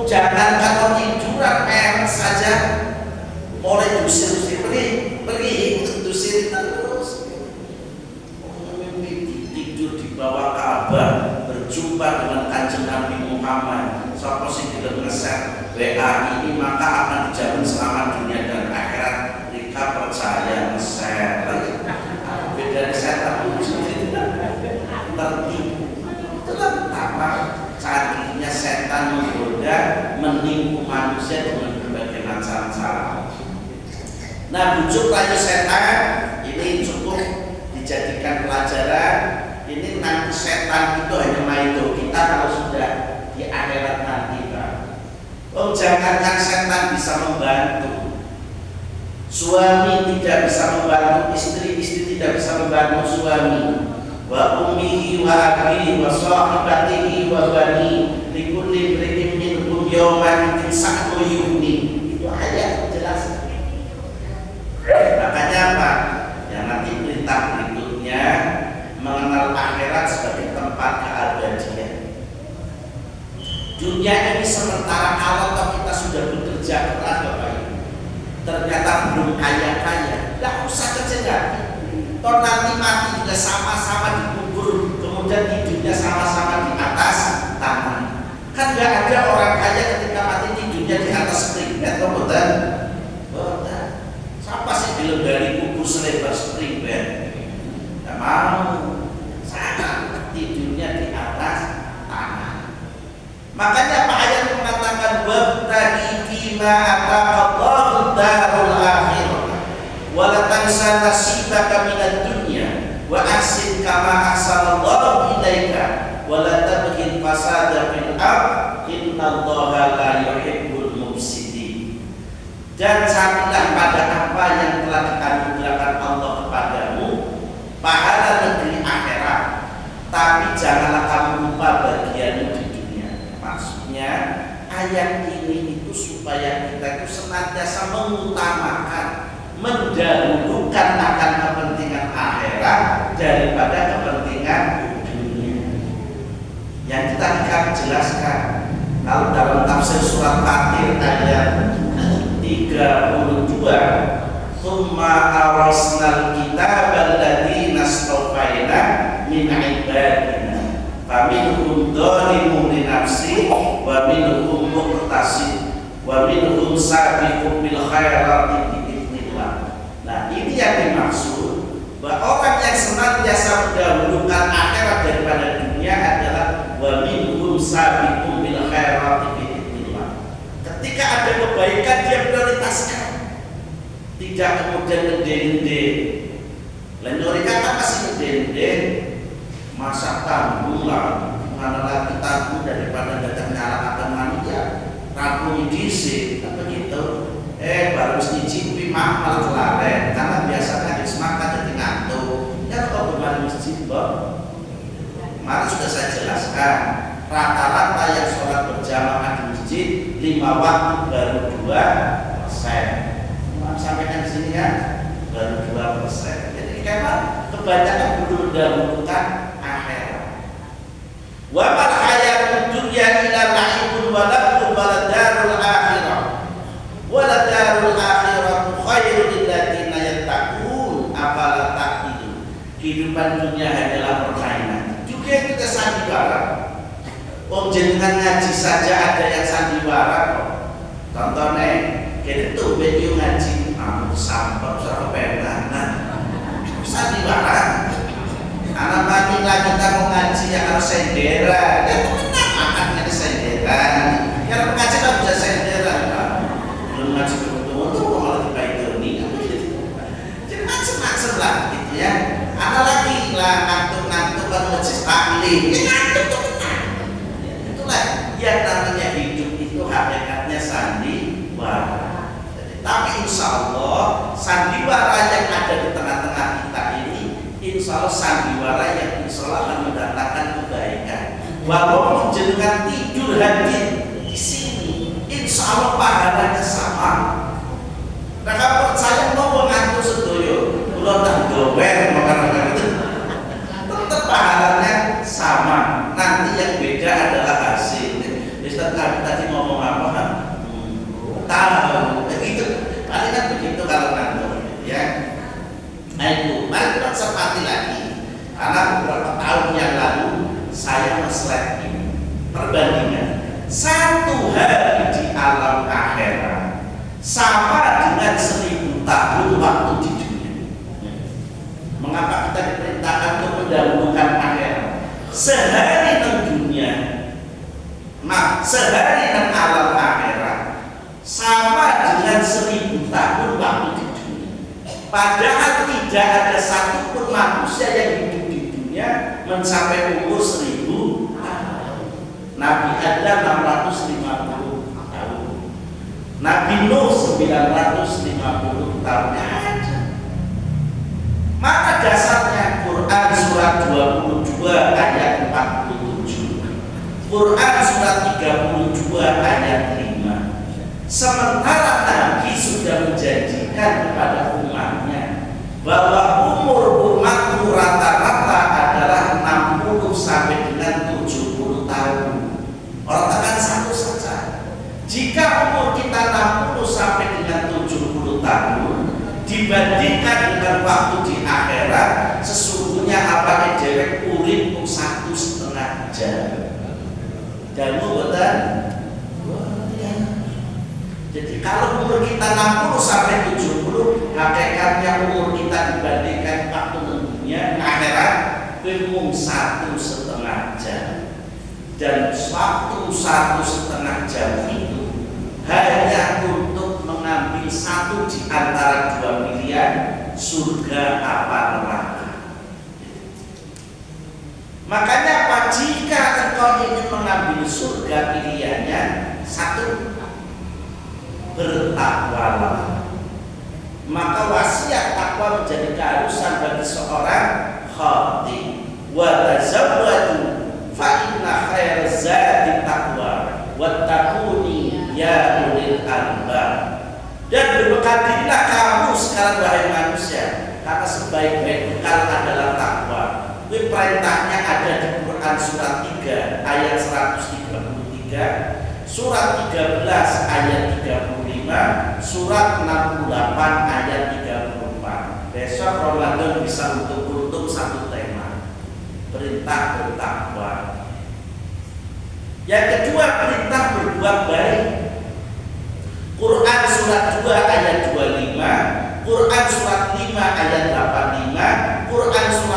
Jangan kalau tiduran merek saja, mulai dusir-dusir pergi dusir terus. Mimpi tidur di bawah Ka'bah, berjumpa dengan Kanjeng Nabi Muhammad. Siapa sih tidak nge-share WA ini maka akan dijamin selama dunia dan akhirat. Rika percaya nge-share beda setan tertipu. Itulah betapa canggihnya setan menggoda, menipu manusia dengan berbagai macam cara. Nah, bujuk rayu setan ini cukup dijadikan pelajaran. Ini nanti setan itu hanya main kita kalau sudah di akhirat nanti Pak. Oh, jangankan setan bisa membantu, suami tidak bisa membantu istri, istri tidak bisa membantu suami. Wa ummihi wa abihi wa sahibatihi wa bani likulli imrin minhum yawma idin sa'u yughni. Itu ayat jelas. Makanya apa? Yang nanti perintah berikutnya mengenal akhirat sebagai tempat keabadian. Dunia ini sementara, kalau kita sudah bekerja keras Bapak Ibu, ternyata belum kaya-kaya, tidak usah kerja lagi. Toh nanti mati juga sama-sama dikubur, kemudian hidupnya sama-sama di atas tanah. Kan nggak ada orang kaya ketika mati tidurnya di atas spring bed, betul? Betul. Siapa sih bilang dari kubur selebar spring bed? Nggak mau. Sana tidurnya di atas tanah. Makanya Pak ayat mengatakan wabtaghi fima ataqallahu darul akhirah wa la tansa nasibaka minad dunya wa ahsin kama ahsanallahu ilaika wa la tabghil fasada fil ardh innallaha la yuhibbul mufsidin. Dan carilah pada apa yang telah dianugerahkan Allah kepadamu, pahala negeri akhirat, tapi janganlah kamu lupa bagianmu di dunia. Maksudnya ayat ini itu supaya kita itu senantiasa mengutamakan, mendahulukan akan kepentingan akhirat daripada kepentingan dunia. Yang kita akan jelaskan kalau dalam tafsir surat Fatir ayat 32, "Tsumma awrasnal kitaba alladziina astafaina min ibadina faminhum dzalimun li nafsihi wa minhum muqtasid wa minhum sabiqun bil khairati bi idznillah." Nah, ini yang dimaksud bahwa orang yang senantiasa mendahulukan akhirat daripada dunia adalah wa minhum sabiqun bil khairati biidznillah. Ketika ada kebaikan dia prioritaskan, tidak kemudian ngede-ngede. Lain mereka kan masih ngede-ngede, masa tanggung lah, mana lagi tanggung daripada datang nyalakan manusia, tanggung diisi, apa gitu. Baru nyicipi malah kelalen, karena biasanya habis makan jadi ngantuk. Ya kalau kemarin masjid, kemarin sudah saya jelaskan, rata-rata yang sholat berjamaah di masjid 5 waktu baru 2%. Sampaikan di sini ya, baru 2%. Jadi memang kebanyakan belum mendahulukan akhirat. Wa mal hayatud dunya illa la'ibun wa lahwun wa darul akhirah. Wa darul akhirah khairul lil ladzina yattaqun afala taqilun. Kehidupan dunia hanyalah permainan. Juga kita sandiwara. Wong jenengan ngaji saja ada yang sandiwara kok. Contohnya, kita tuh video ngaji sampah serap pena, sandiwara. Anak mati lagi kita mau ngaji yang harus senderan, ya tenang akan ini senderan. Yang ngaji tak bisa senderan, belum ngaji beruntung tuh kalau dibaik ini, jadi macam-macam lah gitu ya. Ada lagi lah ngantuk-ngantuk kan majlis taklim, ngantuk tuh tenang. Itulah yang namanya hidup itu hakikatnya sandiwara. Tapi insya Allah sandiwara yang ada di tengah-tengah kita ini, insya Allah sandiwara yang insya Allah akan mendatangkan kebaikan. Walaupun jenengan tidur hadir di sini, insya Allah pahalanya sama. Nah kalau percaya mau mengatur sedoyo, kalau tak doer makanan itu, tetap pahalanya sama. Nanti yang beda adalah hasil. Ustaz tadi ngomong apa? Tahu. Paling kan begitu kalau ngantor ya. Nah itu, mari kita sepati lagi. Karena beberapa tahun yang lalu saya nge-slide ini perbandingan satu hari di alam akhirat sama dengan 1000 tahun waktu di dunia. Mengapa kita diperintahkan untuk mendahulukan akhirat? Sehari di dunia, sehari di alam akhirat sama dengan 1000 tahun waktu di dunia. Padahal tidak ada satupun manusia yang hidup di dunia mencapai umur 1000 tahun. Nabi Adam 650 tahun, Nabi Nuh 950 tahun aja. Maka dasarnya Quran surat 22 ayat 47, Quran surat 32 ayat 5. Sementara Nabi sudah menjanjikan kepada umatnya bahwa umur umatku rata-rata adalah 60 sampai dengan 70 tahun. Orang tekan satu saja. Jika umur kita 60 sampai dengan 70 tahun dibandingkan dengan waktu di akhirat, sesungguhnya apa dewek urip 1,5 jam. Dan betul. Jadi kalau umur kita 60 sampai 70, hakikatnya umur kita dibandingkan waktu dunia akhirat memang 1,5 jam. Dan waktu 1,5 jam itu hanya untuk mengambil satu di antara dua pilihan, surga apa neraka. Makanya apa? Jika engkau ingin mengambil surga, pilihannya satu, bertakwalah. Maka wasiat takwa menjadi keharusan bagi seorang khatib. Wa tazawwadu fa inna khairaz zadi taqwa wattaquni ya ulil albab. Dan berbekal dirilah kamu sekarang wahai manusia, karena sebaik-baik bekal adalah takwa. Ini perintahnya ada di Quran surat 3 ayat 133, surat 13 ayat 35, surat 68 ayat 34. Besok Ramadan bisa untuk satu tema, perintah bertakwa. Yang kedua, perintah berbuat baik. Quran surat 2 ayat 25, Quran surat 5 ayat 85, Quran surat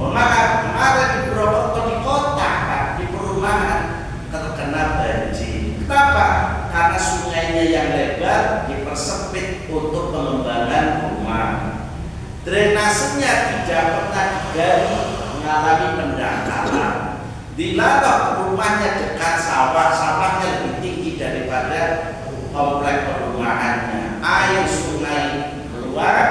Maaf, kemarin di Purwokerto di kota, di perumahan terkena banjir. Kenapa? Karena sungainya yang lebar dipersempit untuk pengembangan rumah. Drainasenya tidak pernah digali, mengalami pendangkalan. Dilalah rumahnya dekat sawah, sawahnya lebih tinggi daripada komplek perumahannya. Air sungai keluar,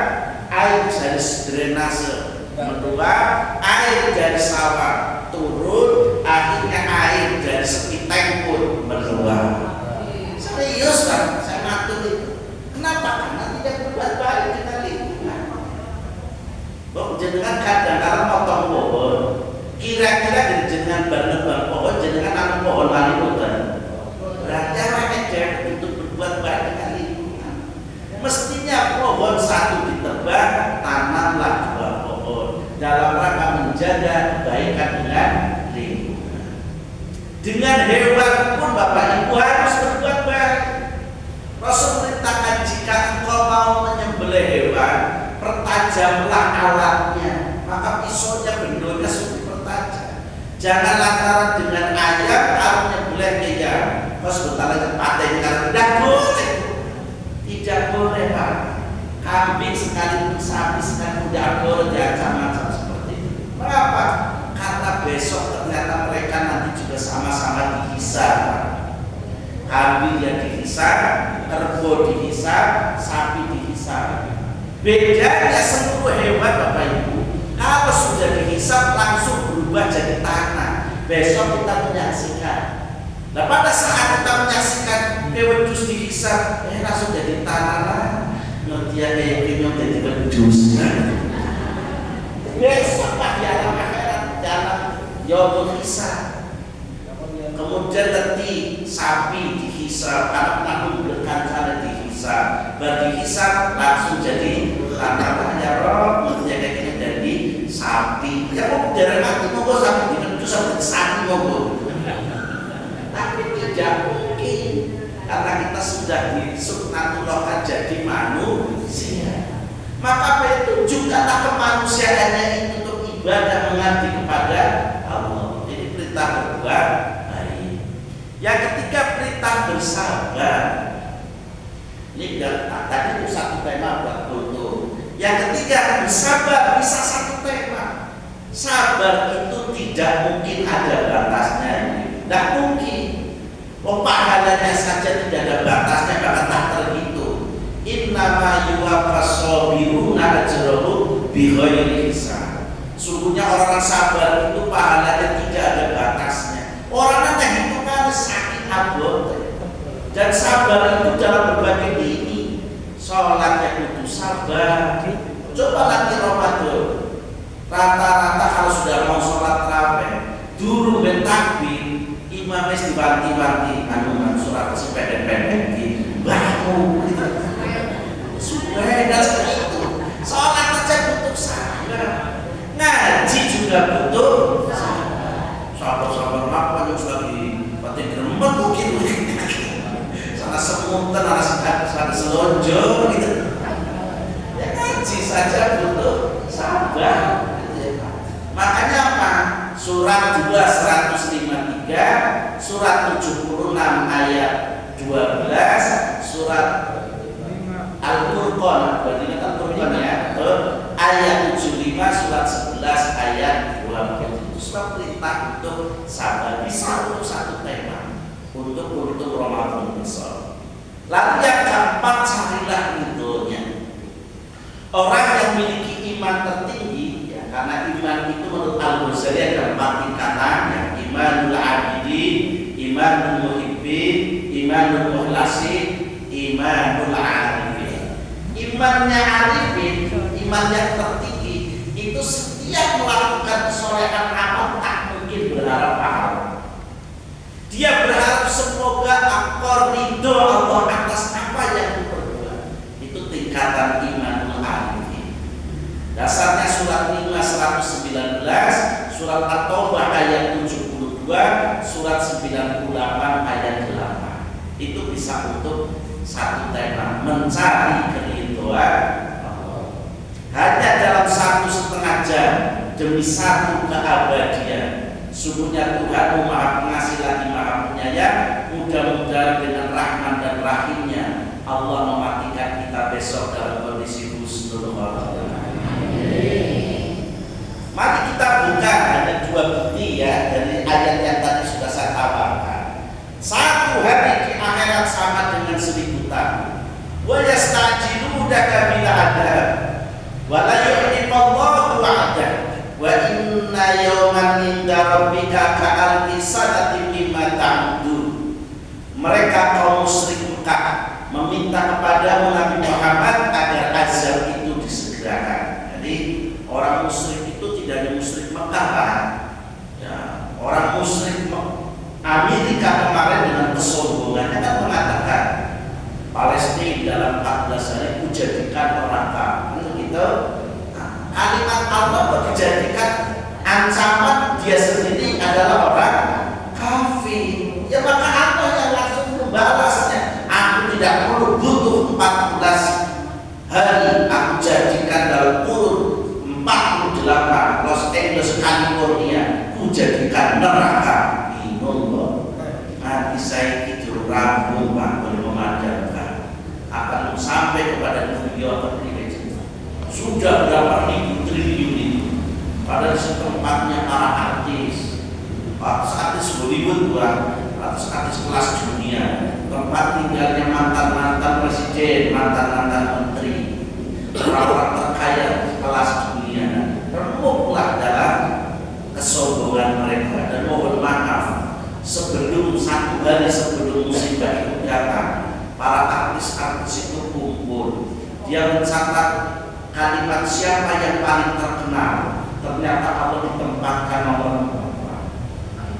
air dari drainase meluap, air dari sawah turun, akhirnya air dari sepiting pun meluap. Serius kan, saya ngatur itu. Kenapa? Karena tidak berbuat baik dengan lingkungan. Jenengan kadang-kadang motong pohon, kira-kira dari jenengan bangun pohon, jenengan anu pohon lali hutan. Berarti apa untuk berbuat baik dengan lingkungan. Mestinya pohon satu ditebang, tanamlah dua pohon dalam rangka menjaga kebaikan dengan lingkungan. Dengan hewan pun Bapak Ibu harus berbuat baik. Rasul perintahkan jika engkau mau menyembelih hewan, pertajamlah alatnya, maka pisaunya bendonya sudah pertajam. Jangan lantaran dengan ayam kalau menyembelih ayam, kau sebentar lagi paten karena tidak boleh. Tidak boleh Pak. Kambing sekalipun sapi sekalipun tidak boleh macam-macam seperti itu. Mengapa? Karena besok ternyata mereka nanti juga sama-sama dihisab. Kambing yang dihisab, kerbau dihisab, sapi dihisab. Bedanya seluruh hewan Bapak Ibu, kalau sudah dihisab langsung berubah jadi tanah. Besok kita menyaksikan. Nah pada saat kita menyaksikan hewan dus dihisab, langsung jadi tanah lah. Dia kayaknya jadi wedus. Besok Pak di alam akhirat, dalam yaumul hisab. Kemudian nanti sapi dihisab, anak menggulirkan cara dihisab, dihisab langsung jadi tanah roh, kemudian kayaknya jadi sapi. Ya mau dari mati mau sapi diwedus sampai sapi mau. Tapi tidak mungkin. Karena kita sudah disunnatullah jadi manusia. Maka apa itu tunjukkanlah kemanusiaannya itu untuk ibadah mengabdi kepada Allah. Jadi perintah berbuat baik. Yang ketiga perintah bersabar. Ini tadi itu satu tema buat foto. Yang ketiga bersabar bisa satu tema. Sabar itu tidak mungkin ada batasnya. Tidak mungkin. Pahalanya saja tidak ada batasnya, bahkan tak terhitung. Innama yuwaffas sabiruna ajrahum bighairi hisab. Sungguhnya orang sabar itu pahalanya tidak ada batasnya. Orang yang hitungan sakit abot. Dan sabar itu dalam berbagai lini. Sholatnya kudu sabar. Coba nanti Ramadan. Rata-rata kalau sudah mau sholat tarawih, dulu bentakbir. Imamnya dibanti-banti anu surat sepedek-pedek gitu bangun gitu supaya dan seperti itu. Sholat aja butuh sabar, ngaji juga butuh sabar apa yang sudah dipati gerembet mungkin sana semutan sana selonjor gitu ya, ngaji saja butuh sabar. Makanya apa? Surat 2 153, surat 76 ayat 12, surat Al-Furqan, berarti Al-Furqan ya, ayat 75, surat 11 ayat 20. Itu surat perintah untuk sabar, bisa untuk satu tema untuk Ramadan besok. Lalu yang keempat, carilah ridhonya. Orang yang memiliki iman tertinggi, karena iman itu menurut Al-Ghazali ada 4 tingkatannya. Imanul abidin, imanul muhibbin, imanul mukhlasin, imanul arifin. Imannya arifin, iman yang tertinggi itu setiap melakukan kesolehan amal tak mungkin berharap pahala. Dia berharap semoga akor ridho Allah atas apa yang diperbuat. Itu tingkatan imanul arifin. Dasarnya surat 5 119, surat At-Taubah ayat 72, surat 98 ayat 8. Itu bisa untuk satu tema, mencari keridhaan Allah. hanya dalam 1,5 jam demi satu keabadian. Sungguhnya Tuhanmu Maha Pengasih lagi Maha Penyayang. Mudah-mudahan dengan rahman dan rahimnya Allah mematikan kita besok dalam kondisi husnul khotimah. Mari kita buka, ada 2 bukti ya dari ayat yang tadi sudah saya tawarkan. 1 hari di akhirat sama dengan 1000 tahun. Wa yastajilunaka bil adab wa la yuhibballahu wa'dah wa inna yawman inda rabbika ka'alfi sanatin mimma ta'udun. Mereka kaum musyrik Mekah meminta kepadamu Nabi Muhammad agar azab itu disegerakan. Jadi orang musyrik itu tidak ada musyrik Mekah lah. Ya, orang musyrik Amerika kemarin dengan kesombongannya kan mengatakan Palestina dalam 14 hari kujadikan neraka. Gitu. Kalimat Allah dijadikan ancaman dia sendiri adalah orang kafir. Ya maka apa yang langsung membalasnya? Aku tidak perlu butuh 14 hari. Aku jadikan dalam kurun 48 Los Angeles California. Ku jadikan neraka. Inullah. Nanti saya tidur rambut boleh memadamkan. Akan sampai kepada dunia sudah berapa ribu triliun itu. Pada tempatnya para artis Hollywood, artis kelas dunia, tempat tinggalnya mantan-mantan presiden, mantan-mantan menteri, orang-orang terkaya kelas dunia. Remuklah dalam kesombongan mereka. Dan mohon maaf, sebelum 1 hari sebelum musibah itu datang, para artis-artis itu kumpul. Dia mencatat kalimat siapa yang paling terkenal. Ternyata Allah ditempatkan nomor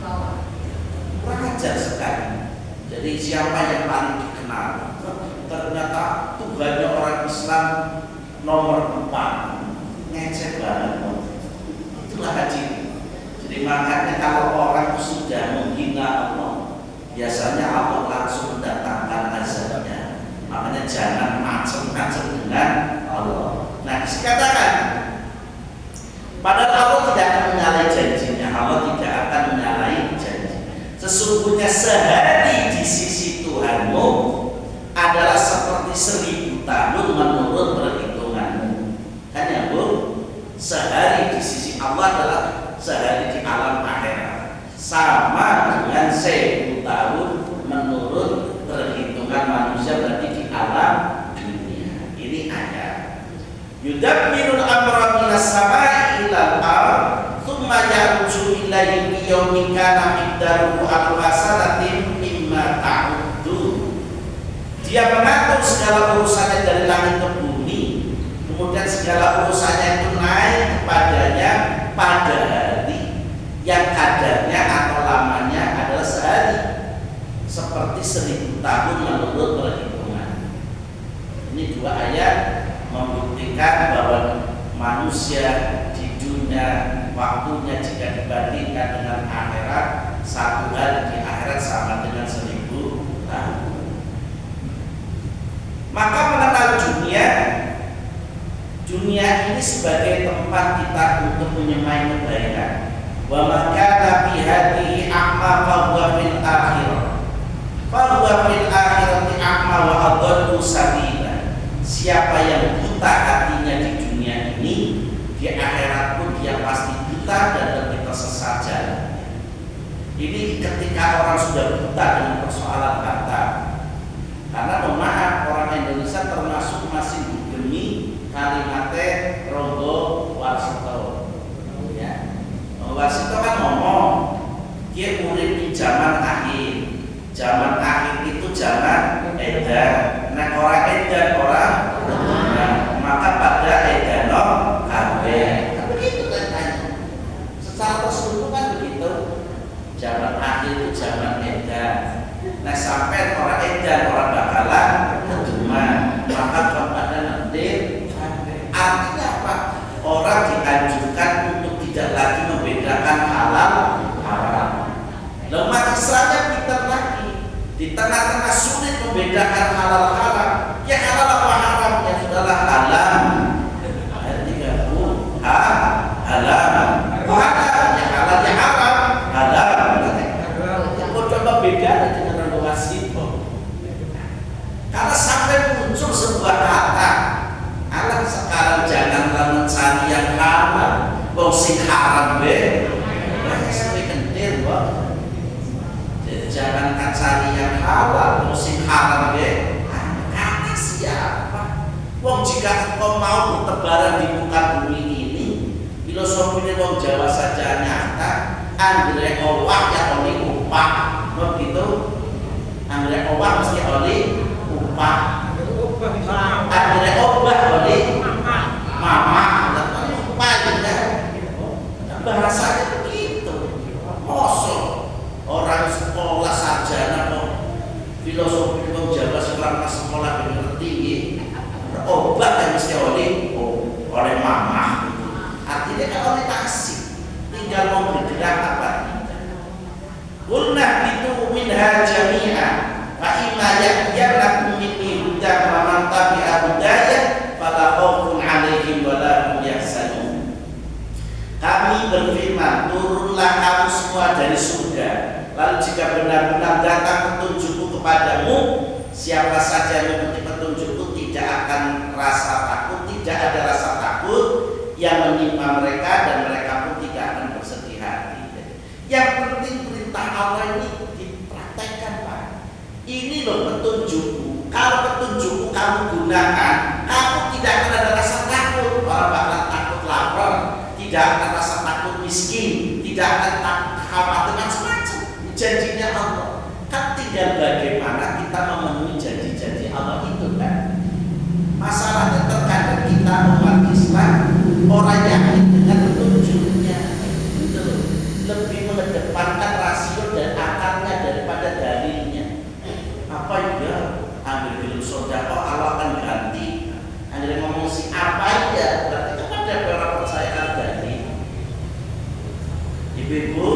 4. Kurang ajar sekali. Jadi siapa yang paling dikenal? Ternyata Tuhannya orang Islam nomor 4. Ngecek banget. Itulah haji. Jadi makanya kalau orang sudah menghina Allah, biasanya Allah langsung mendatangkan azabnya. Makanya jangan macam-macam dengan Allah. Nah, dikatakan padahal Allah tidak akan menyalahi janjinya. Allah tidak akan menyalahi janji. Sesungguhnya sehari di sisi Tuhanmu adalah seperti 1000 tahun menurut perhitunganmu. Kan ya Bu? Sehari di sisi Allah adalah sehari di alam akhirat, sama dengan 1000 tahun menurut perhitungan manusia, berarti di alam dunia. Ini ayat. Yudabbirul amra minas samai ilal ard thumma yarju ilaihi fi yawmin kana miqdaruhu alfa sanatin mimma ta'udun. Dia mengatur segala urusannya dari langit ke bumi, kemudian segala urusannya itu naik kepadanya pada hari yang kadarnya atau lamanya adalah sehari, seperti 1000 tahun menurut perhitungan. Ini 2 ayat membuktikan bahwa manusia di dunia waktunya jika dibandingkan dengan akhirat, 1 hari di akhirat sama dengan 1000 tahun. Maka mengenal dunia ini sebagai tempat kita untuk menyemai kebaikan. Wa makana fi hadhihi a'ma fa huwa fil akhirah. Fa huwa fil akhirati a'ma wa adallu sabila. Siapa yang buta hatinya di dunia ini, di akhirat pun dia pasti buta dan lebih tersesat jalannya. Ini ketika orang sudah buta dengan persoalan harta. Karena maaf, orang Indonesia termasuk masih demi kalimatnya Rogo Warsito. Ya. Warsito kan ngomong, dia murid di zaman akhir. Zaman akhir itu zaman edan. Nah orang edan orang, nah, maka pada edano kabeh. Kan begitu kan? Secara Rasul kan begitu. Zaman akhir itu zaman edan. Nah sampai orang edan orang bakalan keduman, maka kepada nanti artinya apa? Orang dianjurkan untuk tidak lagi membedakan halal haram. Umat Islamnya pintar lagi, di tengah-tengah sulit membedakan halal haram. Ya halal apa haram? Ya sudahlah halal. wong sing haram be sampai kentir kok. Jangankan cari yang halal, wong sing haram be kata siapa? Wong jika engkau mau bertebaran di muka bumi ini, filosofi wong Jawa saja nyata, anggere owah ya oleh upah, begitu? Anggere owah mesti oleh upah, anggere obah oleh mama, tapi upah juga. Bahasanya begitu. Mosok orang sekolah sarjana kok filosofi wong Jawa sekolah sekolah bener tinggi, obat yang mesti oleh mama. Artinya kan oleh taksi, tinggal mau bergerak apa tidak. Qulna itu minha jami'a fa imma ya'tiyakum minni hudan wa man tabi'a hudaya fala khaufun 'alaihim wa la hum yahzanun. Kami berfirman, turunlah kamu semua dari surga. Lalu jika benar-benar datang petunjukku kepadamu, siapa saja yang mengikuti petunjukku tidak akan rasa takut, tidak ada rasa takut yang menimpa mereka dan mereka pun tidak akan bersedih hati. Yang penting perintah Allah ini dipraktekkan, Pak. Ini loh petunjukku. Kalau petunjukku kamu gunakan, kamu tidak akan ada rasa takut. Orang bakal takut lapar, tidak akan rasa takut miskin, tidak akan takut khawatir macam-macam. Janjinya Allah. Kan tinggal bagaimana kita memenuhi janji-janji Allah itu kan. Masalahnya terkadang kita umat Islam orang yakin dengan petunjuknya itu lebih mengedepankan rasio dan akarnya daripada dalilnya. Apa ya? Ambil film sodako Allah akan ganti. Ambil ngomong si apa ya? Berarti kepada orang percayaan dalil. Ibu-ibu,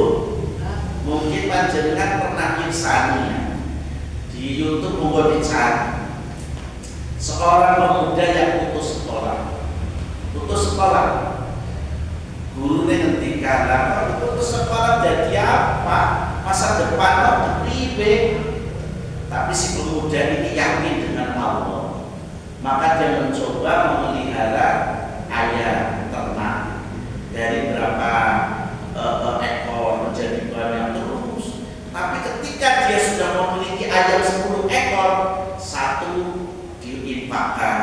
mungkin panjenengan pernah nyisani di YouTube monggo dicari. Seorang pemuda yang putus sekolah, gurunya ngendikan, "Lah putus sekolah jadi apa? Masa depan ribe." Tapi si pemuda ini yakin dengan Allah, maka dia mencoba memelihara ayam ternak dari berapa ekor menjadi banyak terus. Tapi ketika dia sudah memiliki ayam 10 ekor, satu diinfakkan,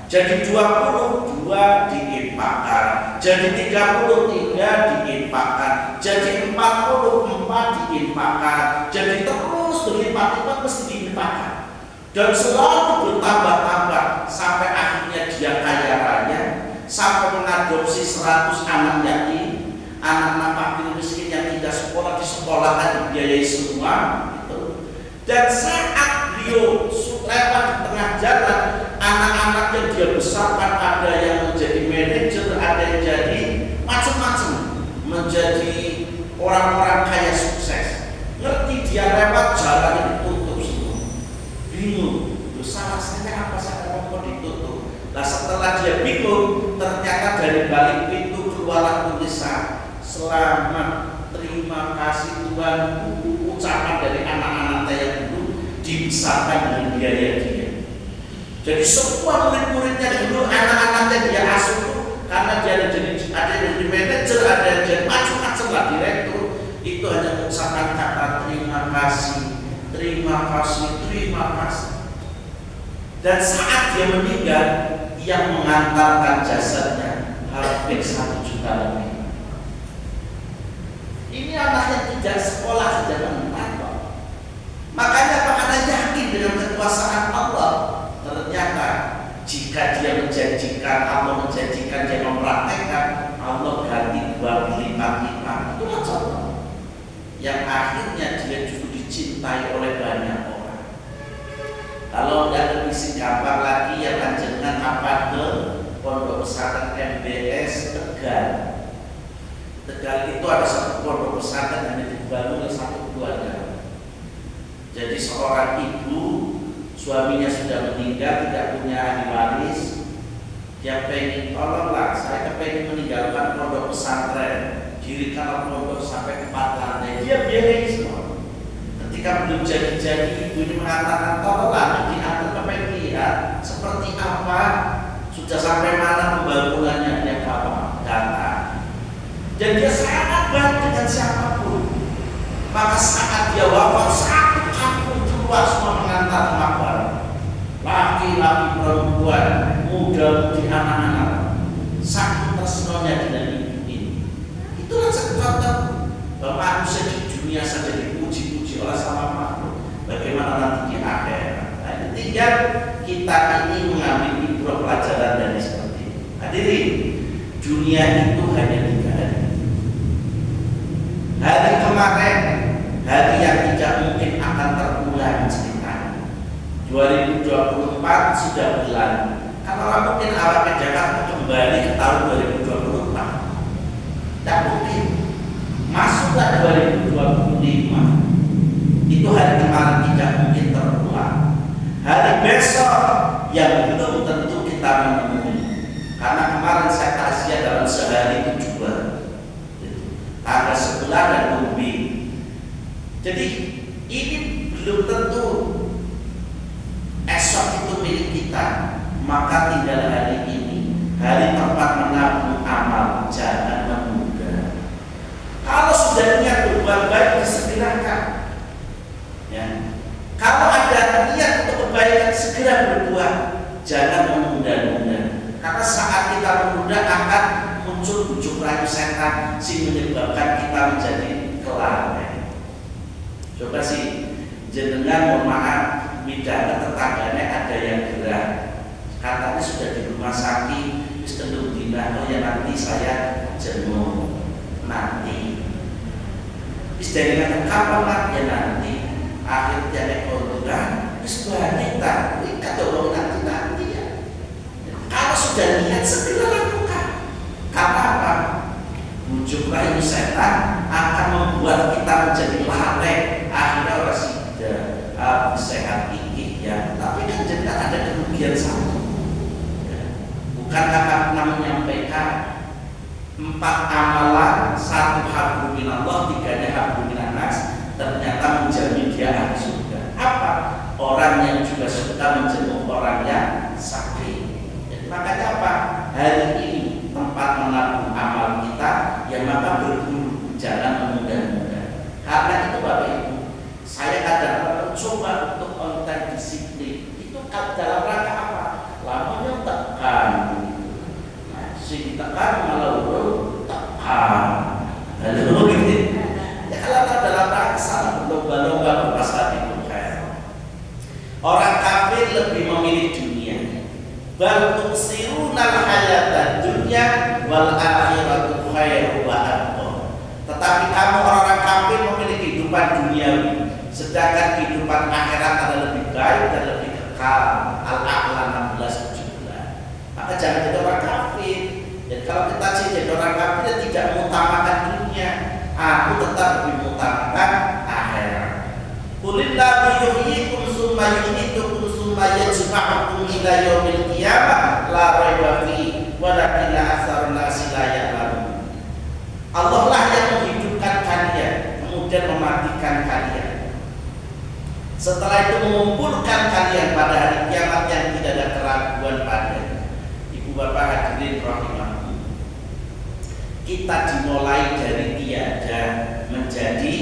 jadi 22 diinfakkan, jadi 33 diinfakkan, jadi 44 diinfakkan, jadi terus berlipat-lipat mesti diinfakkan, dan selalu bertambah-tambah sampai akhirnya dia kaya raya, sampai mengadopsi 100 anak yatim, anak-anak fakir miskin yang tidak sekolah di sekolahkan dibiayai semua gitu. Dan saat beliau lewat di tengah jalan, anak-anak yang dia besarkan ada yang menjadi manajer, ada yang jadi macam-macam, menjadi orang-orang kaya sukses. Ngerti dia lewat jalan yang ditutup semua, bingung, salah saya apa, saya mau ditutup. Nah setelah dia bingung, ternyata dari balik pintu keluarlah tulisan, "Selamat, terima kasih Tuhan." Ucapan dari anak-anak yang dulu dibesarkan dengan biaya dia. Jadi semua murid-muridnya dulu, anak-anaknya dia asuh itu, karena dia ada yang jadi manajer, ada yang jadi macam-macam lah direktur, itu hanya mengucapkan kata terima kasih, terima kasih, terima kasih. Dan saat dia meninggal, yang mengantarkan jasadnya hampir 1 juta lebih. Ini anak yang tidak sekolah saja menentang. Makanya karena yakin dengan kekuasaan Allah, ternyata jika dia menjanjikan, Allah menjanjikan, dia mempraktekkan, Allah ganti 2 lipat-lipat. Itulah contoh yang akhirnya dia justru dicintai oleh banyak orang. Kalau tidak lebih gampang lagi, ya panjenengan apa ke Pondok Pesantren MBS Tegal. Tegal itu ada satu pondok pesantren yang dibangun oleh satu keluarga. Jadi seorang ibu, suaminya sudah meninggal, tidak punya ahli waris, dia pengen, tolonglah saya pengen meninggalkan pondok pesantren, dirikanlah pondok sampai 4 lantai, dia biayai semua. Ketika belum jadi-jadi, ibu ini mengatakan, tolonglah diatur kepentingan seperti apa, sudah sampai mana pembangunannya, dia apa, data. dan dia sangat baik dengan siapapun. Maka saat dia wafat, satu kampung keluar semua mengantar makbar, laki-laki, perempuan, muda-mudi, anak-anak, saking tersenangnya dengan ibu ini. Itulah contoh bahwa manusia di dunia saja dipuji-puji oleh sama makhluk. Bagaimana nanti di akhirat? Nah, tinggal kita ini mengambil ibrah pelajaran dari seperti itu. Hadirin, dunia itu hanya 3 hari. Hari kemarin, hari yang tidak mungkin akan terulang ceritanya. 2024 sudah berlalu. Kalau mungkin awak ke Jakarta kembali ke tahun 2024, tidak mungkin. Masuklah 2025. Itu hari kemarin tidak mungkin terulang. Hari besok yang belum tentu kita menemui. Karena kemarin saya takziah dalam sehari itu 2, ada sebulan dan lebih. Jadi ini belum tentu esok itu milik kita. Maka tinggal hari ini, hari tempat menabung amal, jangan menunda. Kalau sudah niat berbuat baik, disegerakan. Ya. Kalau ada niat untuk kebaikan, segera berbuat, jangan menunda-nunda. Karena saat kita menunda akan muncul bujuk rayu setan, sih menyebabkan kita menjadi kelalaian. Coba sih jenengan mohon maaf, bidang tetangganya ada yang gerah, katanya sudah di rumah sakit, terus tentu dina, oh ya nanti saya jenuh, nanti. Terus dari kapan lah ya nanti. Akhirnya ekonomi terus wanita kata orang nanti ya. Kalau sudah niat segera lakukan. Karena apa? Bujuk rayu setan akan membuat kita menjadi lalai. Akhirnya orang sudah sehat gigih ya. Tapi kan jadi ada kerugian satu. Bukan kakak menyampaikan 4 amalan, 1 hablum minallah, 3-nya hablum minannas, ternyata menjamin dia ahli surga. Apa? Orang yang juga suka menjenguk orang yang sakit. Jadi, makanya apa? Hari ini tempat menabung amal kita, ya maka berburu, jangan menunda-nunda. Karena itu Bapak Ibu, saya kadang-kadang coba untuk konten disiplin. Itu dalam rangka apa? Lamanya tekan. Nah, si ditekan malah tekan. Lalu gitu. Ya kalau dalam rangka sana berlomba-lomba berpasrah hidup kaya. Orang kafir lebih memilih dunia. Bal tuksirunal hayatad dunya wal akhiratu khairu wa abqa. Tetapi kamu orang kafir memilih kehidupan duniawi, sedangkan kehidupan akhirat adalah lebih baik dan lebih kekal. Al-A'la 16:17. Maka jangan jadi orang kafir. Dan kalau kita jadi orang kafir tidak mengutamakan dunia, aku tetap lebih mengutamakan akhirat. Qulillahu yuhyikum tsumma yumeetukum tsumma yajma'ukum ila yaumil qiyamah la raiba fihi walakinna aktsarun nasi la ya'lamun. Allah lah yang menghidupkan kalian, kemudian mematikan kalian. Setelah itu mengumpulkan kalian pada hari kiamat yang tidak ada keraguan padanya. Ibu bapak hadirin rahimahullah, kita dimulai dari tiada menjadi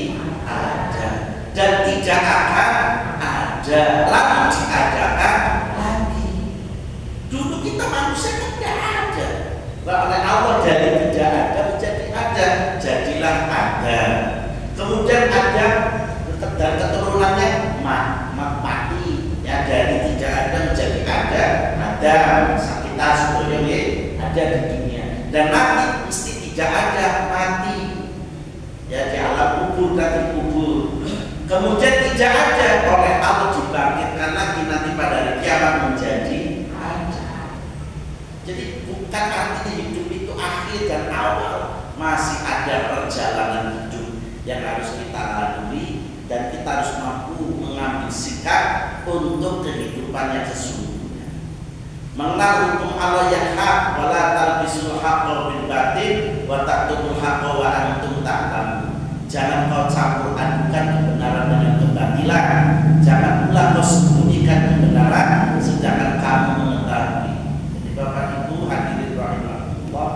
ada dan tidak akan ada lalu diadakan lagi. Dulu kita manusia kan tidak ada, oleh Allah dari tidak ada menjadi ada, jadilah ada. Kemudian ada dan keturunannya mati, ya dari tidak ada menjadi ada kita sebelumnya ada di dunia dan mati mesti tidak ada, mati ya di alam kubur dan di kubur, kemudian tidak ada oleh Allah dibangkitkan lagi nanti pada hari kiamat menjadi ada. Jadi bukan artinya hidup itu akhir dan awal, masih ada perjalanan hidup yang harus kita lalui dan kita harus mampu mengambil sikap untuk kehidupan yang sesungguhnya. Mengenal hukum Allah yang hak, wala talbisul haqqa bil batil wa taqtumul haqqa wa antum ta'lamun. Jangan kau campur adukan kebenaran dengan kebatilan. Jangan pula kau sembunyikan kebenaran sedangkan kamu mengetahui. Jadi Bapak Ibu hadirin rahimahullah,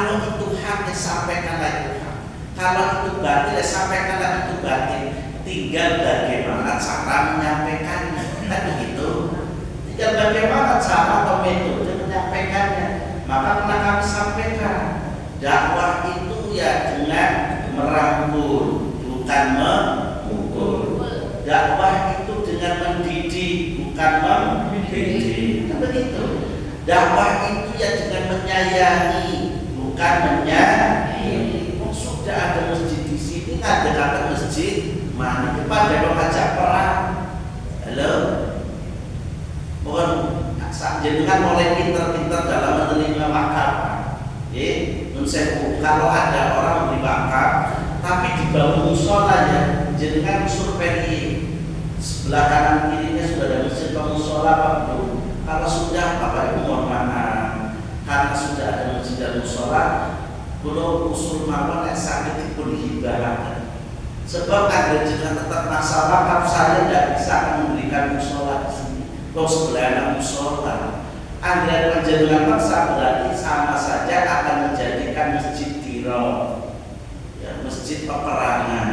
Kalau itu hak ya sampaikanlah itu hak. Kalau itu batil ya sampaikanlah itu batil. Tinggal bagaimana cara menyampaikannya. Kan begitu. Tinggal bagaimana cara atau metode menyampaikannya. Maka pernah kami sampaikan, dakwah itu ya dengan merangkul, bukan memukul. Dakwah itu dengan mendidik, bukan mendidik. Kan begitu. Dakwah itu ya dengan menyayangi, bukan menyayangi. Sudah ada masjid di sini, ada kata masjid mana kepada mengajak perang. Halo, bukan jenengan mulai pintar-pintar dalam menerima wakaf. Kalau ada orang beri wakaf, tapi di bawah musolanya jenengan survei sebelah kanan kirinya sudah ada masjid musola apa belum? Kalau sudah, Bapak Ibu mohon maaf, karena sudah ada masjid dan musola, belum usul mawon yang sakit pun hibah. Sebab ada jenengan tetap masalah wakaf, saya tidak bisa memberikan musola di sini. Kalau sebelah ada musola, anggaran panjenengan paksa berarti sama saja akan menjadikan masjid diro, ya, masjid peperangan.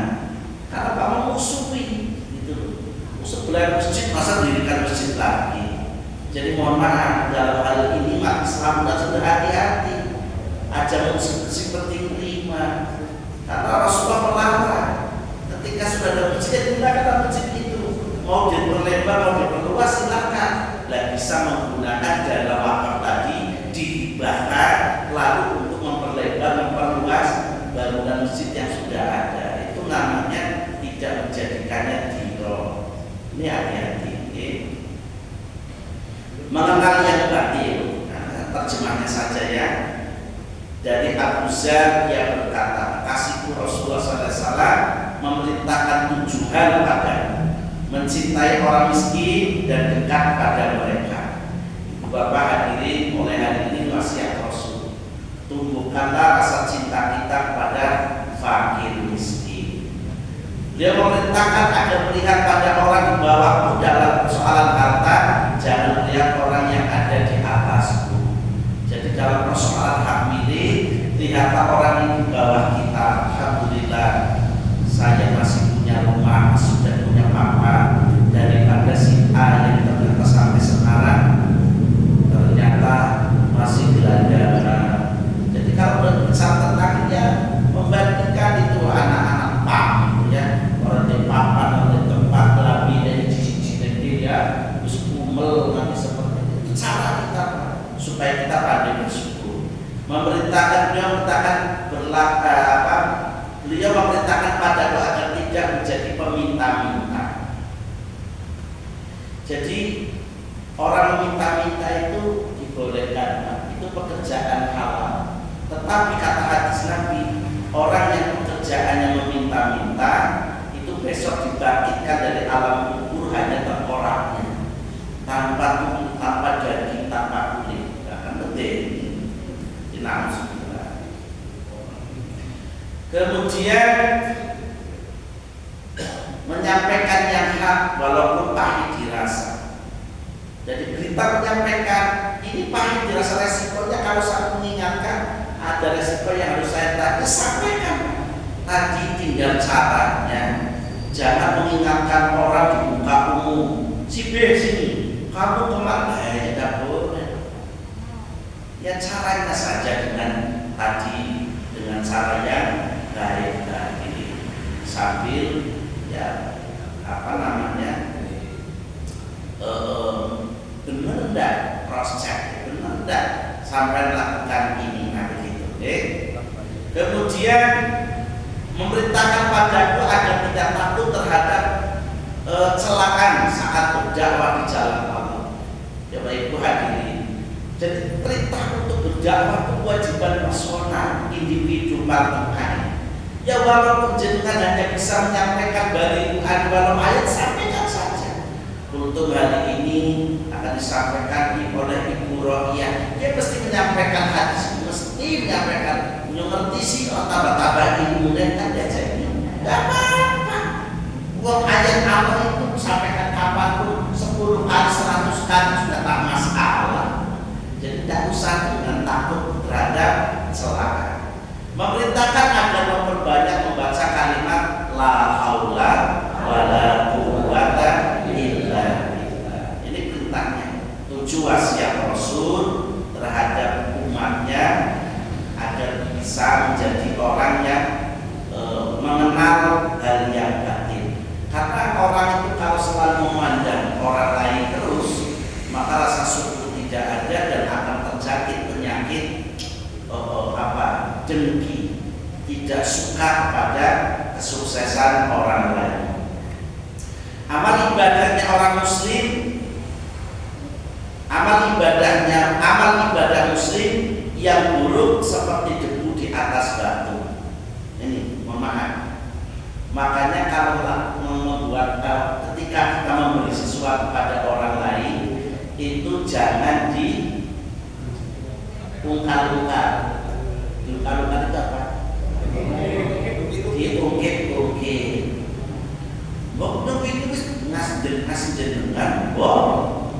Karena kamu musuhi, gitu. Sebelah masjid masa dirikan masjid lagi. Jadi mohon maaf dalam hal ini mak Islam sudah hati-hati. Ajaran seperti terima. Karena Rasulullah melarang. Ketika sudah ada masjid, gunakan masjid itu. Mau diperlebar, mau diperluas silakan. Dan bisa menggunakan dana wakaf tadi dihibahkan lalu untuk memperlebar, memperluas bangunan masjid yang sudah ada. Itu namanya tidak menjadikannya diro. Ini hati-hati. Mengenal yang batil, nah, terjemahnya saja ya. Dari Abu Zar yang berkata, kasihku Rasulullah SAW memerintahkan 7 hal padamu: mencintai orang miskin dan dekat pada mereka. Ibu bapak hadirin, mulai hari ini wasiat Rasul, tumbuhkanlah rasa cinta kita kepada fakir miskin. Dia memerintahkan agar melihat pada orang di bawahmu dalam persoalan harta, jangan melihat orang yang ada di atasmu. Jadi dalam persoalan hak milik, lihatlah orang yang di bawah kita. Alhamdulillah, saya masih punya rumah, sudah punya papa, daripada si A yang ternyata sampai sekarang ternyata masih gelandangan. Jadi kalau berbicara tentangnya, membandingkan itu anak-anak pam, gitu ya, orang di papan, orang di tempat lebih dari cici-cici ya, terus kumel nanti seperti itu. Cara kita supaya kita pandai bersyukur. Beliau memerintahkan padaku agar tidak menjadi peminta-minta. Jadi orang meminta-minta itu dibolehkan, itu pekerjaan halal. Tetapi kata hadis Nabi, orang yang pekerjaannya meminta-minta itu besok dibangkitkan dari alam kubur hanya tengkoraknya, tanpa tubuh, tanpa daging, tanpa kulit. Akan penting. Kemudian menyampaikan yang hak walaupun pahit dirasa. Jadi berita menyampaikan ini pahit dirasa, resikonya kalau saya mengingatkan ada resiko yang harus saya tadi sampaikan. Tadi tinggal caranya, jangan mengingatkan orang di muka umum. Si B sini, kamu kemana? Ya tidak boleh. Ya caranya saja dengan tadi, dengan cara yang baik tadi, sambil ya benar enggak cross check, benar enggak sampai lakukan ini, begitu. Kemudian memerintahkan padaku agar tidak takut terhadap celaan saat berdakwah di jalan Allah. Ya Bapak Ibu hadirin, jadi perintah untuk berdakwah itu kewajiban personal, individu, partai. Ya walaupun jenengan hanya bisa menyampaikan balighul walau ayat, sampaikan saja. Untuk hari ini akan disampaikan oleh Ibu Rohiyah. Dia mesti menyampaikan hadis, mesti menyampaikan. Mengerti sih, tambah-tambah ilmu dan kan jadi. Gak apa-apa. Uang ayat Allah itu sampaikan kapanpun, 10 kali, 100 kali sudah tak masalah. Jadi tidak usah dengan takut terhadap celah. bisa menjadi orang yang mengenal hal yang batin. Karena orang itu kalau selalu memandang orang lain terus, maka rasa syukur tidak ada dan akan terjangkit penyakit dengki, tidak suka pada kesuksesan orang lain. Amal ibadahnya orang muslim, amal ibadah muslim yang buruk seperti debu di atas batu. Ini memahami. Makanya kalau ketika kita memberi sesuatu pada orang lain, itu jangan diungkal-ungkal. Diungkal-ungkal itu apa? Diungkit-ungkit. Bok itu ngasih jenengan,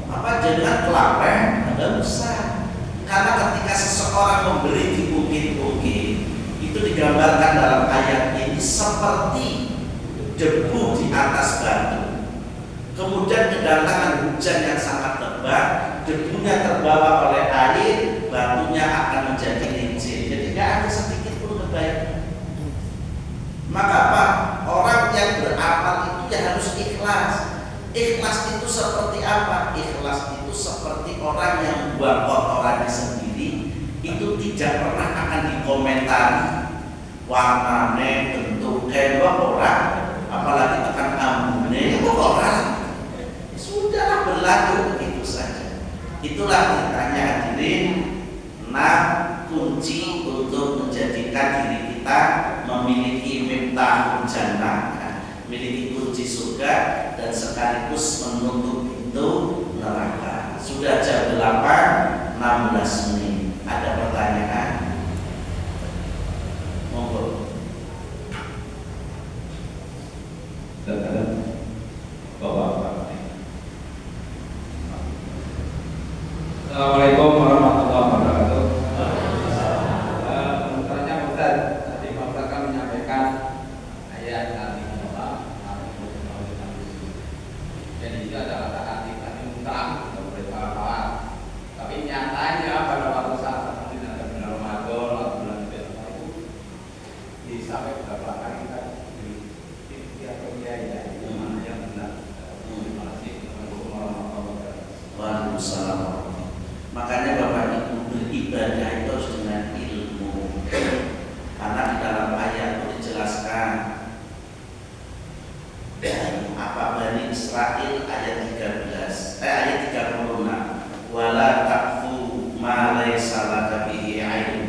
apa jenengan kelapen, ada usah. Karena ketika seseorang memberi diungkit-ungkit, itu digambarkan dalam ayat ini seperti debu di atas batu. Kemudian kedatangan hujan yang sangat lebat, debunya terbawa oleh air, batunya akan menjadi licin. Jadi tidak ada sedikit pun kebaikan. Maka apa? Orang yang beramal itu ya harus ikhlas. Ikhlas itu seperti apa? Ikhlas itu seperti orang yang buang kotorannya sendiri, itu tidak pernah akan dikomentari warnanya, bentuknya, orang, apalagi tekan ambune, orang. Sudahlah berlalu begitu saja. Itulah ceritanya hadirin. Nah, kunci untuk menjadikan diri kita memiliki miftahul jannah, memiliki kunci surga dan sekaligus menutup pintu neraka. Sudah jam 8:16 menit. Ada pertanyaan? Monggo. Bapak. Assalamualaikum warahmatullahi wabarakatuh. Sebenarnya Ustaz, tadi Pak Ustaz kan menyampaikan ayat nanti dan itu adalah saat kita minta untuk berpahala. Tapi nyatanya pada waktu saat seperti ada bulan Ramadan atau bulan Desember itu disampai beberapa kali kita di atau ya mana yang benar. Terima kasih. Waalaikumsalam. Makanya Bapak Ibu beribadah itu harus dengan ilmu. Karena di dalam ayat itu dijelaskan apa Bani Israel ayat 13, ayat 36. Wala taqfu ma laysa laka bihi ilm.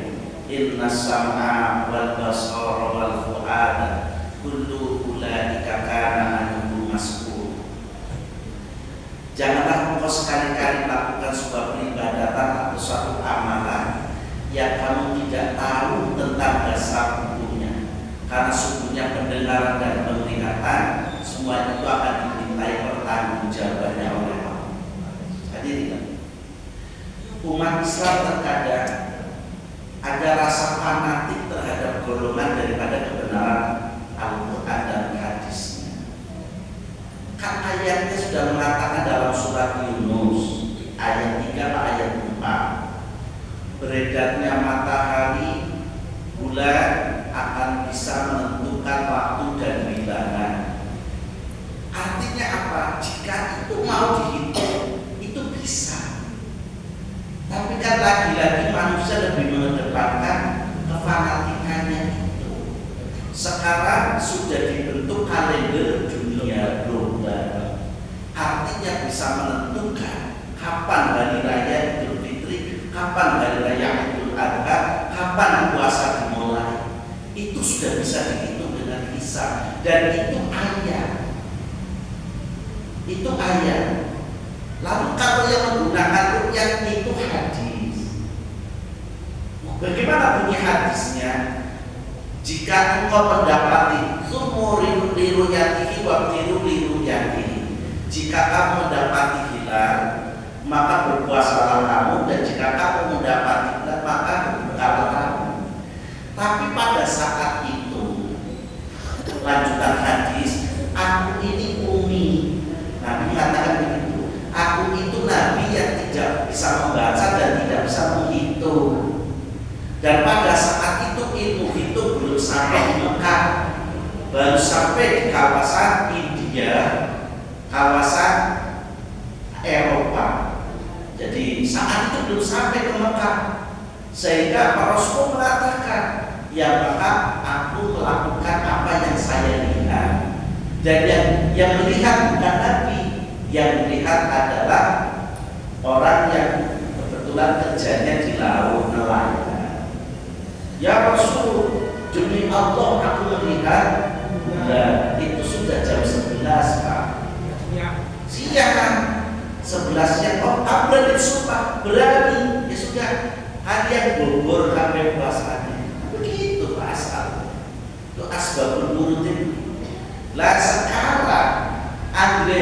Innas sam'a wal basara wal fu'ada kullu ulaika kana anhu mas'ul. Janganlah engkau sekali-kali melakukan sebuah peribadatan atau suatu amalan yang kamu tidak tahu tentang dasar hukumnya. Karena sungguhnya pendengaran dan penglihatan semua itu akan dimintai pertanggungjawabannya oleh Allah. Hadirin, umat Islam terkadang ada rasa fanatik terhadap golongan daripada kebenaran Al-Quran dan hadisnya. Kan ayatnya sudah mengatakan dalam surat Yunus ayat 3 atau ayat 4, beredarnya matahari, bulan akan bisa menentukan waktu dan bilangan. Artinya apa? Jika itu mau dihitung, itu bisa. Tapi kan lagi-lagi manusia lebih mengedepankan kefanatikannya itu. Sekarang sudah dibentuk kalender dunia global, artinya bisa menentukan kapan hari raya Idul Fitri, kapan hari raya Idul Adha, kapan puasa dimulai. Itu sudah bisa dihitung dengan hisab dan itu ayat. Itu ayat. Lalu kalau yang menggunakan ru'yat itu hadis. Bagaimana bunyi hadisnya? Jika engkau mendapati sumuriru liruyatihi wa liruyatihi, jika kamu mendapati hilal, maka berpuasalah kamu, dan jika kamu mendapati hilal, maka berbukalah kamu. Tapi pada saat itu, lanjutan hadis, aku ini umi. Nabi mengatakan begitu, aku itu nabi yang tidak bisa membaca dan tidak bisa menghitung. Dan pada saat itu sampai di kawasan India, kawasan Eropa. Jadi saat itu belum sampai ke Mekah, sehingga para Rasul mengatakan, ya maka aku melakukan apa yang saya lihat. Dan yang melihat bukan Nabi, yang melihat adalah orang yang kebetulan kerjanya di laut nelayan. Ya Rasul, demi Allah aku melihat bulan itu sudah jam 11 Pak. Siang 11-nya, oh aku berani sumpah, berani. Ya sudah, kalian bobor sampai puasanya. Begitu Pak asal. Itu asbabun nurudin. Lah sekarang Andre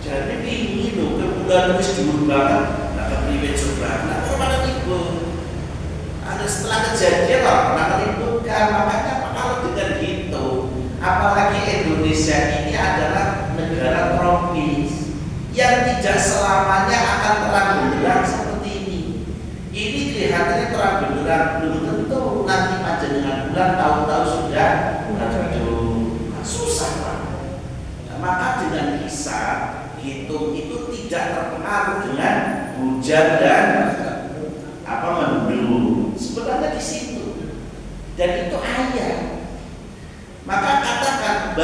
jadi ini loh, kemudian wis dhuwur banget, nah kepriwe coba, nah kemana ibu? Ada setelah kejadian lah, pernah menimbulkan, makanya kalau dengan gitu, apalagi Indonesia ini adalah negara tropis yang tidak selamanya akan terang benderang seperti ini. Ini kelihatannya terang benderang, belum tentu nanti panjenengan bulan tahu-tahu sudah redup. Susah Pak. Nah, maka dengan kisah hitung itu tidak terpengaruh dengan hujan dan mendung. Sebenarnya di situ. Dan itu ayat. Maka katakan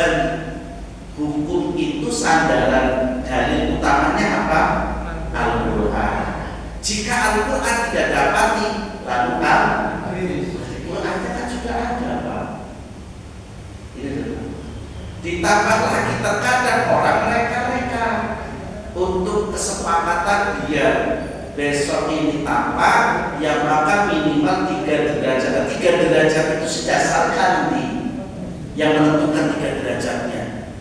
hukum itu sandaran dalil utamanya apa? Al-Quran. Jika Al-Quran tidak dapati, lalu Al-Qurannya kan sudah ada Pak. Ditambah lagi terkadang orang mereka untuk kesepakatan dia besok ini tanpa, ya maka minimal 3 derajat. 3 derajat itu sedasarkan nanti yang menentukan 3 derajatnya.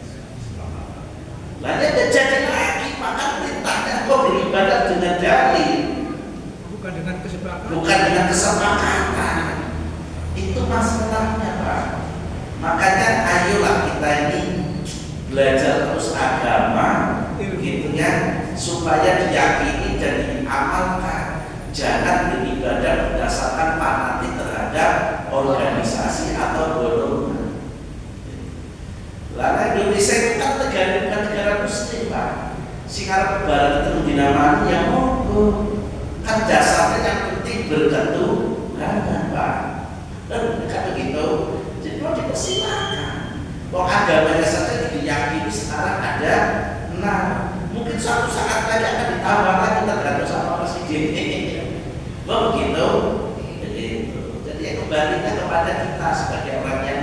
Lalu ada jadi lagi, maka perintahnya kok beribadah dengan dalil, bukan dengan kesepakatan. Itu masalahnya Pak. Makanya ayolah kita ini belajar terus agama, gitu ya, supaya diyakini dan diamalkan. Jangan beribadah berdasarkan fanatik terhadap organisasi atau golongan. Lalu Indonesia itu kan negara muslim Pak. Singapura Barat itu dinamai yang monggo. Kan dasarnya yang penting berketuhanan Pak. Dan kan begitu. Jadi mau dipersilakan. Wong agamanya saja diyakini sekarang ada. Nah, mungkin suatu saat lagi akan ditambah lagi tergantung sama presiden. Begitu. Jadi kembalinya kepada kita sebagai orang yang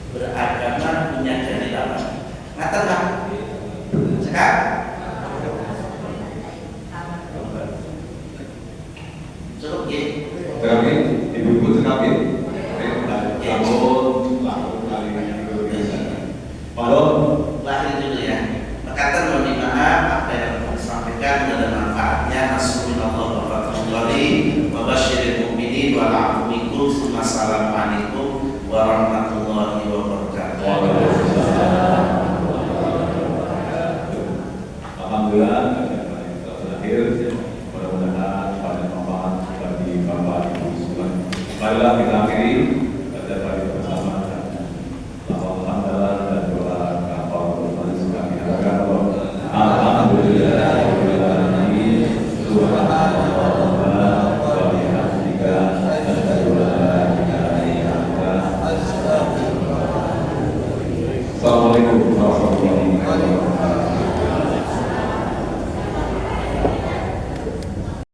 beragama punya dalil apa? Ngaten Pak. Sekarang